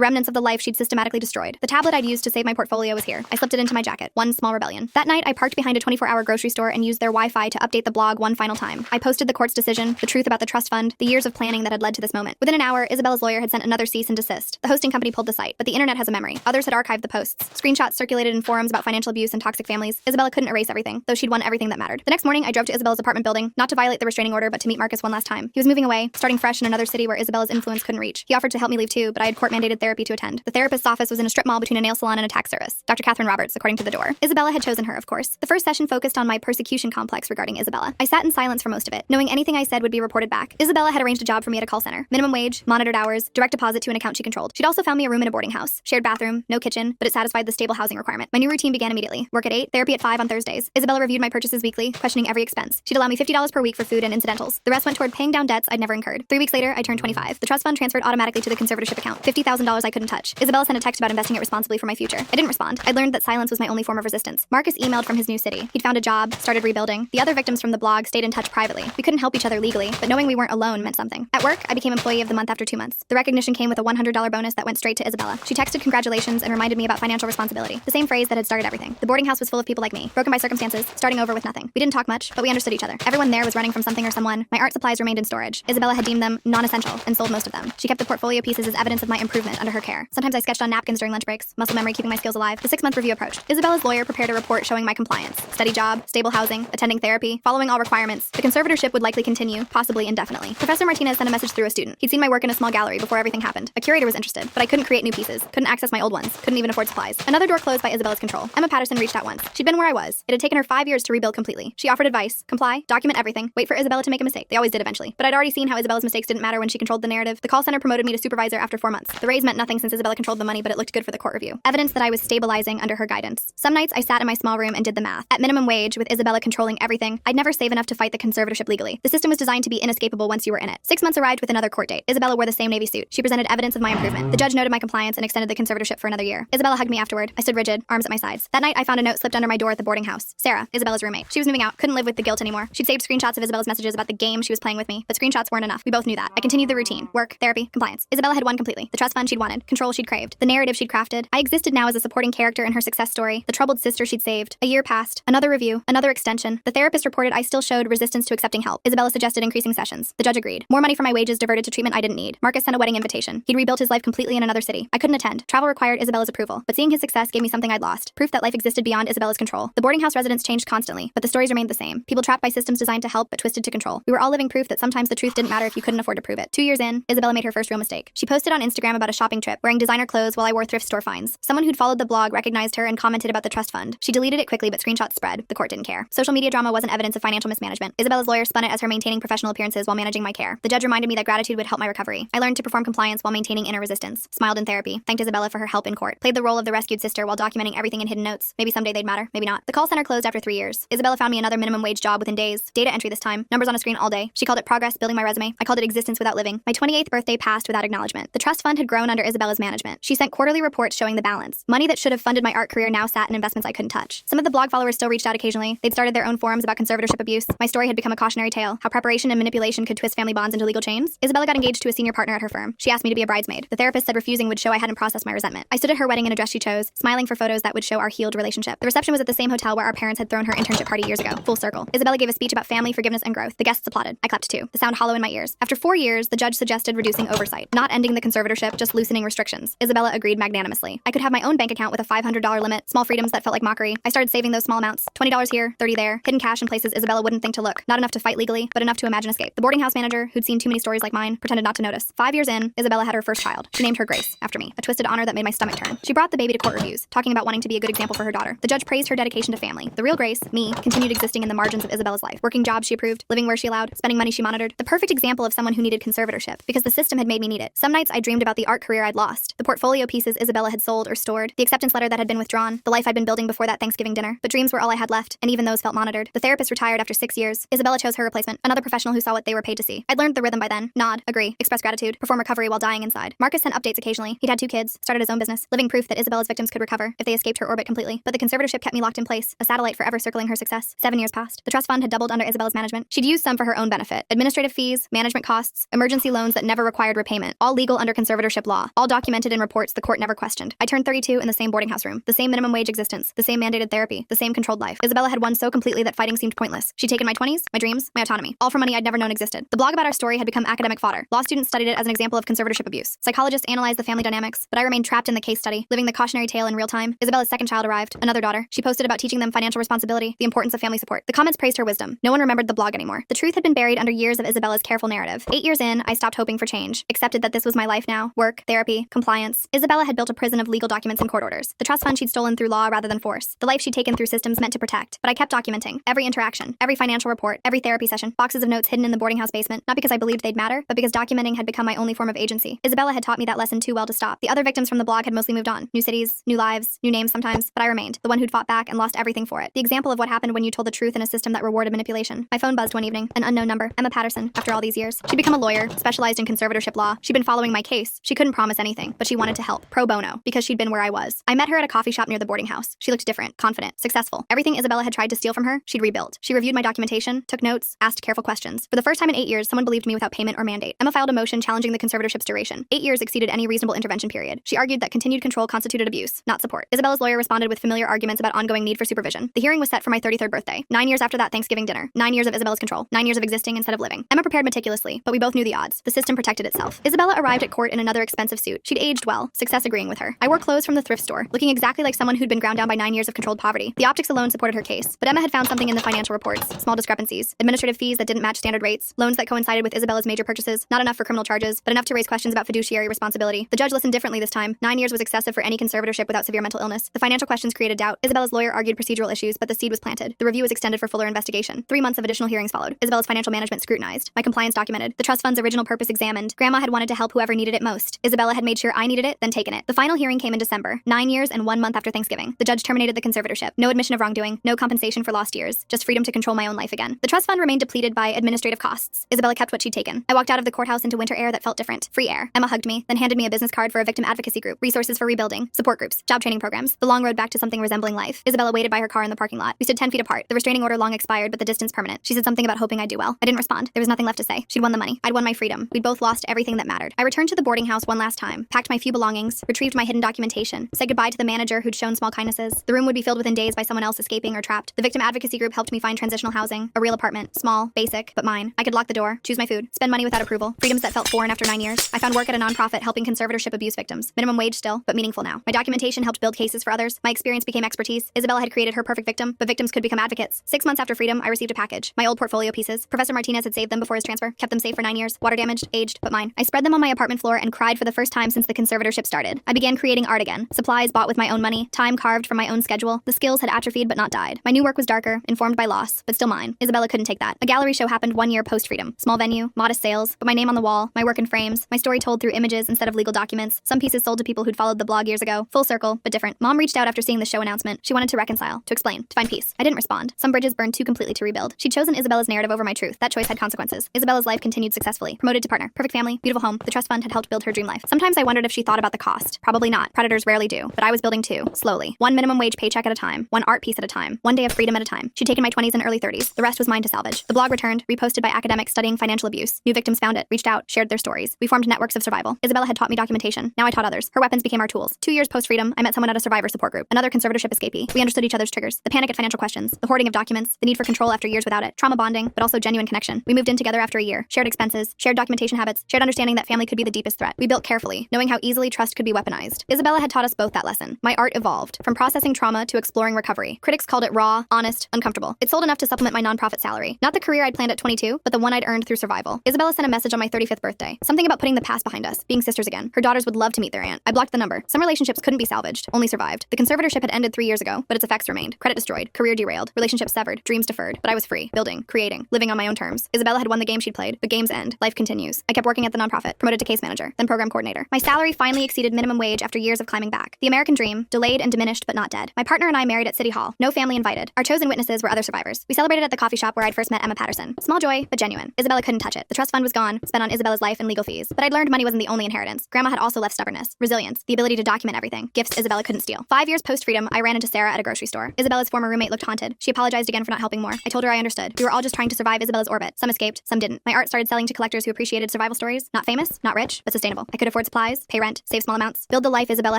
remnants of the life she'd systematically destroyed. The tablet I'd used to save my portfolio was here. I slipped it into my jacket. One small rebellion. That night, I parked behind a 24-hour grocery store and used their Wi-Fi to update the blog one final time. I posted the court's decision, the truth about the trust fund, the years of planning that had led to this moment. Within an hour, Isabella's lawyer had sent another cease and desist. The hosting company pulled the site, but the internet has a memory. Others had archived the posts. Screenshots circulated in forums about financial abuse and toxic families. Isabella couldn't erase everything, though she'd won everything that mattered. The next morning, I drove to Isabella's apartment building, not to violate the restraining order, but to meet Marcus one last time. He was moving away, starting fresh in another city where Isabella's influence couldn't reach. He offered to help me leave too, but I had court-mandated therapy to attend. The therapist's office was in a strip mall between a nail salon and a tax service. Dr. Catherine Roberts, according to the door. Isabella had chosen her, of course. The first session focused on my persecution complex regarding Isabella. I sat in silence for most of it, knowing anything I said would be reported back. Isabella had arranged a job for me at a call center. Minimum wage, monitored hours, direct deposit to an account she controlled. She'd also found me a room in a boarding house. Shared bathroom, no kitchen, but it satisfied the stable housing requirement. My new routine began immediately. Work at 8, therapy at 5 on Thursdays. Isabella reviewed my purchases weekly, questioning every expense. She'd allow me $50 per week for food and incidentals. The rest went toward paying down debts I'd never incurred. 3 weeks later, I turned 25. The trust fund transferred automatically to the conservatorship account. $50,000 I couldn't touch. Isabella sent a text about investing it responsibly for my future. I didn't respond. I learned that silence was my only form of resistance. Marcus emailed from his new city. He'd found a job, started rebuilding. The other victims from the blog stayed in touch privately. We couldn't help each other legally, but knowing we weren't alone meant something. At work, I became employee of the month after 2 months. The recognition came with a $100 bonus that went straight to Isabella. She texted congratulations and reminded me about financial responsibility. The same phrase that had started everything. The boarding house was full of people like me, broken by circumstances, starting over with nothing. We didn't talk much, but we understood each other. Everyone there was running from something or someone. My art supplies remained in storage. Isabella had deemed them non-essential and sold most of them. She kept the portfolio pieces as evidence of my improvement under her care. Sometimes I sketched on napkins during lunch breaks, muscle memory keeping my skills alive. The 6-month review approached. Isabella's lawyer prepared a report showing my compliance. Steady job, stable housing, attending therapy, following all requirements. The conservatorship would likely continue, possibly indefinitely. Professor Martinez sent a message through a student. He'd seen my work in a small gallery before everything happened. A curator was interested, but I couldn't create new pieces, couldn't access my old ones, couldn't even afford supplies. Another door closed by Isabella's control. Emma Patterson reached out once. She'd been where I was. It had taken her 5 years to rebuild completely. She offered advice, comply, document everything, wait for Isabella to make a mistake. They always did eventually. But I'd already seen how Isabella's mistakes didn't matter when she controlled the narrative. The call center promoted me to supervisor after 4 months. The raise meant nothing since Isabella controlled the money, but it looked good for the court review. Evidence that I was stabilizing under her guidance. Some nights I sat in my small room and did the math. At minimum wage, with Isabella controlling everything, I'd never save enough to fight the conservatorship legally. The system was designed to be inescapable once you were in it. 6 months arrived with another court date. Isabella wore the same navy suit. She presented evidence of my improvement. The judge noted my compliance and extended the conservatorship for another year. Isabella hugged me afterward. I stood rigid, arms at my sides. That night, I found a note slipped under my door at the boarding house. Sarah, Isabella's roommate. She was moving out, couldn't live with the guilt anymore. She'd saved screenshots of Isabella's messages about the game she was playing with me, but screenshots weren't enough. We both knew that. I continued the routine. Work, therapy, compliance. Isabella had won completely. The trust fund she'd wanted, control she'd craved, the narrative she'd crafted. I existed now as a supporting character in her success story, the troubled sister she'd saved. A year passed, another review, another extension. The therapist reported I still showed resistance to accepting help. Isabella suggested increasing sessions. The judge agreed. More money for my wages diverted to treatment I didn't need. Marcus sent a wedding invitation. He'd rebuilt his life completely in another city. I couldn't attend. Travel required Isabella's approval, but seeing his success gave me something I'd lost. Proof that life existed beyond Isabella's control. The boarding house residents changed constantly, but the stories remained the same. People trapped by systems designed to help but twisted to control. We were all living proof that sometimes the truth didn't matter if you couldn't afford to prove it. 2 years in, Isabella Isabella made her first real mistake. She posted on Instagram about a shopping trip, wearing designer clothes while I wore thrift store finds. Someone who'd followed the blog recognized her and commented about the trust fund. She deleted it quickly, but screenshots spread. The court didn't care. Social media drama wasn't evidence of financial mismanagement. Isabella's lawyer spun it as her maintaining professional appearances while managing my care. The judge reminded me that gratitude would help my recovery. I learned to perform compliance while maintaining inner resistance. Smiled in therapy. Thanked Isabella for her help in court. Played the role of the rescued sister while documenting everything in hidden notes. Maybe someday they'd matter, maybe not. The call center closed after 3 years. Isabella found me another minimum wage job within days. Data entry this time. Numbers on a screen all day. She called it progress, building my resume. I called it existence without living. My 28th birthday passed without acknowledgement. The trust fund had grown under Isabella's management. She sent quarterly reports showing the balance. Money that should have funded my art career now sat in investments I couldn't touch. Some of the blog followers still reached out occasionally. They'd started their own forums about conservatorship abuse. My story had become a cautionary tale. How preparation and manipulation could twist family bonds into legal chains. Isabella got engaged to a senior partner at her firm. She asked me to be a bridesmaid. The therapist said refusing would show I hadn't processed my resentment. I stood at her wedding in a dress she chose, smiling for photos that would show our healed relationship. The reception was at the same hotel where our parents had thrown her internship party years ago. Full circle. Isabella gave a speech about family, forgiveness, and growth. The guests applauded. I clapped too. The sound hollow in my ears. After 4 years, the judge suggested reducing oversight. Not ending the conservatorship, just loosening restrictions. Isabella agreed magnanimously. I could have my own bank account with a $500 limit, small freedoms that felt like mockery. I started saving those small amounts. $20 here, $30 there. Hidden cash in places Isabella wouldn't think to look. Not enough to fight legally, but enough to imagine escape. The boarding house manager, who'd seen too many stories like mine, pretended not to notice. 5 years in, Isabella had her first child. She named her Grace, after me. A twisted honor that made my stomach turn. She brought the baby to court reviews, talking about wanting to be a good example for her daughter. The judge praised her dedication to family. The real Grace, me, continued existing in the margins of Isabella's life. Working jobs she approved, living where she allowed, spending money she monitored. The perfect example of someone who needed conservatorship, because the system had made me need it. Some nights I dreamed about the art career I'd lost, the portfolio pieces Isabella had sold or stored, the acceptance letter that had been withdrawn, the life I'd been building before that Thanksgiving dinner. But dreams were all I had left, and even those felt monitored. The therapist retired after 6 years. Isabella chose her replacement, another professional who saw what they were paid to see. I'd learned the rhythm by then. Nod, agree, express gratitude, perform recovery while dying inside. Marcus sent updates occasionally. He'd had 2 kids, started his own business, living proof that Isabella's victims could recover if they escaped her orbit completely. But the conservatorship kept me locked in place, a satellite forever circling her success. 7 years passed. The trust fund had doubled under Isabella's management. She'd used some for her own benefit. Administrative fees, management costs, emergency loans that never required repayment, all legal under conservatorship law, all documented in reports the court never questioned. I turned 32 in the same boarding house room, the same minimum wage existence, the same mandated therapy, the same controlled life. Isabella had won so completely that fighting seemed pointless. She'd taken my 20s, my dreams, my autonomy, all for money I'd never known existed. The blog about our story had become academic fodder. Law students studied it as an example of conservatorship abuse. Psychologists analyzed the family dynamics, but I remained trapped in the case study, living the cautionary tale in real time. Isabella's second child arrived, another daughter. She posted about teaching them financial responsibility, the importance of family support. The comments praised her wisdom. No one remembered the blog anymore. The truth had been buried under years of Isabella's careful narrative. 8 years in, I stopped hoping for change, accepted that this was my life now. Work, therapy, compliance. Isabella had built a prison of legal documents and court orders. The trust fund she'd stolen through law rather than force. The life she'd taken through systems meant to protect. But I kept documenting every interaction, every financial report, every therapy session, boxes of notes hidden in the boarding house basement, not because I believed they'd matter, but because documenting had become my only form of agency. Isabella had taught me that lesson too well to stop. The other victims from the blog had mostly moved on. New cities, new lives, new names sometimes, but I remained, the one who'd fought back and lost everything for it. The example of what happened when you told the truth in a system that rewarded manipulation. My phone buzzed one evening, an unknown number, Emma Patterson, after all these years. She'd become a lawyer, specialized in conservatorship law. She'd been following my case. She couldn't promise anything, but she wanted to help, pro bono, because she'd been where I was. I met her at a coffee shop near the boarding house. She looked different, confident, successful. Everything Isabella had tried to steal from her, she'd rebuilt. She reviewed my documentation, took notes, asked careful questions. For the first time in 8 years, someone believed me without payment or mandate. Emma filed a motion challenging the conservatorship's duration. 8 years exceeded any reasonable intervention period. She argued that continued control constituted abuse, not support. Isabella's lawyer responded with familiar arguments about ongoing need for supervision. The hearing was set for my 33rd birthday. 9 years after that Thanksgiving dinner. 9 years of Isabella's control. 9 years of existing instead of living. Emma prepared meticulously, but we both knew the odds. The system protected itself. Isabella arrived at court in another expensive suit. She'd aged well, success agreeing with her. I wore clothes from the thrift store, looking exactly like someone who'd been ground down by 9 years of controlled poverty. The optics alone supported her case, but Emma had found something in the financial reports. Small discrepancies, administrative fees that didn't match standard rates, loans that coincided with Isabella's major purchases, not enough for criminal charges, but enough to raise questions about fiduciary responsibility. The judge listened differently this time. 9 years was excessive for any conservatorship without severe mental illness. The financial questions created doubt. Isabella's lawyer argued procedural issues, but the seed was planted. The review was extended for fuller investigation. 3 months of additional hearings followed. Isabella's financial management scrutinized. My compliance documented. The trust fund's original purpose examined. Grandma had wanted to help whoever needed it most. Isabella had made sure I needed it, then taken it. The final hearing came in December, 9 years and 1 month after Thanksgiving. The judge terminated the conservatorship. No admission of wrongdoing, no compensation for lost years, just freedom to control my own life again. The trust fund remained depleted by administrative costs. Isabella kept what she'd taken. I walked out of the courthouse into winter air that felt different. Free air. Emma hugged me, then handed me a business card for a victim advocacy group, resources for rebuilding, support groups, job training programs, the long road back to something resembling life. Isabella waited by her car in the parking lot. We stood 10 feet apart. The restraining order long expired, but the distance permanent. She said something about hoping I'd do well. I didn't respond. There was nothing left to say. She'd won the money. I'd won my freedom. We'd both lost everything that mattered. I returned to the boarding house one last time, packed my few belongings, retrieved my hidden documentation, said goodbye to the manager who'd shown small kindnesses. The room would be filled within days by someone else escaping or trapped. The victim advocacy group helped me find transitional housing, a real apartment, small, basic, but mine. I could lock the door, choose my food, spend money without approval, freedoms that felt foreign after 9 years. I found work at a nonprofit helping conservatorship abuse victims. Minimum wage still, but meaningful now. My documentation helped build cases for others. My experience became expertise. Isabella had created her perfect victim, but victims could become advocates. 6 months after freedom, I received a package. My old portfolio pieces. Professor Martinez had saved them before his transfer, kept them safe for 9 years. Water damaged, aged, but mine. I spread them on my apartment floor and cried for the first time since the conservatorship started. I began creating art again. Supplies bought with my own money, time carved from my own schedule. The skills had atrophied but not died. My new work was darker, informed by loss, but still mine. Isabella couldn't take that. A gallery show happened 1 year post-freedom. Small venue, modest sales, but my name on the wall, my work in frames, my story told through images instead of legal documents. Some pieces sold to people who'd followed the blog years ago. Full circle, but different. Mom reached out after seeing the show announcement. She wanted to reconcile, to explain, to find peace. I didn't respond. Some bridges burned too completely to rebuild. She'd chosen Isabella's narrative over my truth. That choice had consequences. Isabella's life continued successfully. Promoted to partner. Perfect family, beautiful home. The trust fund had helped build her dream life. Sometimes I wondered if she thought about the cost. Probably not. Predators rarely do. But I was building too, slowly. One minimum wage paycheck at a time. One art piece at a time. One day of freedom at a time. She'd taken my 20s and early 30s. The rest was mine to salvage. The blog returned, reposted by academics studying financial abuse. New victims found it, reached out, shared their stories. We formed networks of survival. Isabella had taught me documentation. Now I taught others. Her weapons became our tools. 2 years post-freedom, I met someone at a survivor support group. Another conservatorship escapee. We understood each other's triggers. The panic at financial questions. The hoarding of documents. The need for control after years without it. Trauma bonding, but also genuine connection. We moved in together after a year. Shared expenses. Shared documentation habits. Shared understanding that family could be the deepest threat. We built carefully, knowing how easily trust could be weaponized. Isabella had taught us both that lesson. My art evolved, from processing trauma to exploring recovery. Critics called it raw, honest, uncomfortable. It sold enough to supplement my nonprofit salary. Not the career I'd planned at 22, but the one I'd earned through survival. Isabella sent a message on my 35th birthday. Something about putting the past behind us, being sisters again. Her daughters would love to meet their aunt. I blocked the number. Some relationships couldn't be salvaged, only survived. The conservatorship had ended 3 years ago, but its effects remained. Credit destroyed, career derailed, relationships severed, dreams deferred. But I was free, building, creating, living on my own terms. Isabella had won the game she'd played, but games end. Life continues. I kept working at the nonprofit, promoted to case manager, then program coordinator. My salary finally exceeded minimum wage after years of climbing back. The American dream, delayed and diminished but not dead. My partner and I married at City Hall. No family invited. Our chosen witnesses were other survivors. We celebrated at the coffee shop where I'd first met Emma Patterson. Small joy, but genuine. Isabella couldn't touch it. The trust fund was gone, spent on Isabella's life and legal fees. But I'd learned money wasn't the only inheritance. Grandma had also left stubbornness, resilience, the ability to document everything. Gifts Isabella couldn't steal. 5 years post-freedom, I ran into Sarah at a grocery store. Isabella's former roommate looked haunted. She apologized again for not helping more. I told her I understood. We were all just trying to survive Isabella's orbit. Some escaped, some didn't. My art started selling to collectors who appreciated survival stories. Not famous, not rich, but sustainable. I could afford supplies, pay rent, save small amounts, build the life Isabella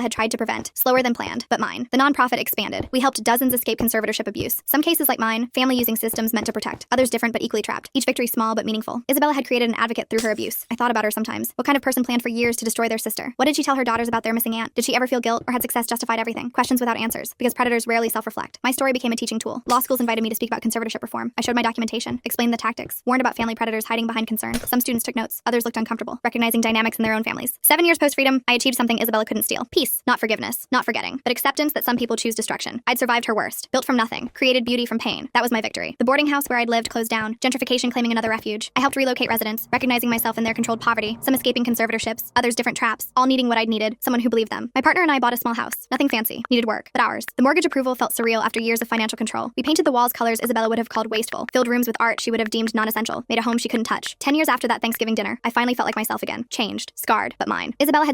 had tried to prevent. Slower than planned, but mine. The nonprofit expanded. We helped dozens escape conservatorship abuse. Some cases like mine, family using systems meant to protect. Others different but equally trapped. Each victory small but meaningful. Isabella had created an advocate through her abuse. I thought about her sometimes. What kind of person planned for years to destroy their sister? What did she tell her daughters about their missing aunt? Did she ever feel guilt, or had success justified everything? Questions without answers, because predators rarely self-reflect. My story became a teaching tool. Law schools invited me to speak about conservatorship reform. I showed my documentation, explained the tactics, warned about family predators hiding behind concern. Some students took notes, others looked uncomfortable, recognizing dynamics in their own families. 7 years post-freedom, I achieved something Isabella couldn't steal. Peace, not forgiveness, not forgetting, but acceptance that some people choose destruction. I'd survived her worst, built from nothing, created beauty from pain. That was my victory. The boarding house where I'd lived closed down, gentrification claiming another refuge. I helped relocate residents, recognizing myself in their controlled poverty, some escaping conservatorships, others different traps, all needing what I'd needed, someone who believed them. My partner and I bought a small house. Nothing fancy, needed work, but ours. The mortgage approval felt surreal after years of financial control. We painted the walls colors Isabella would have called wasteful, filled rooms with art she would have deemed non-essential, made a home she couldn't touch. 10 years after that Thanksgiving dinner, I finally felt like myself again, changed, scarred, but mine. Isabella had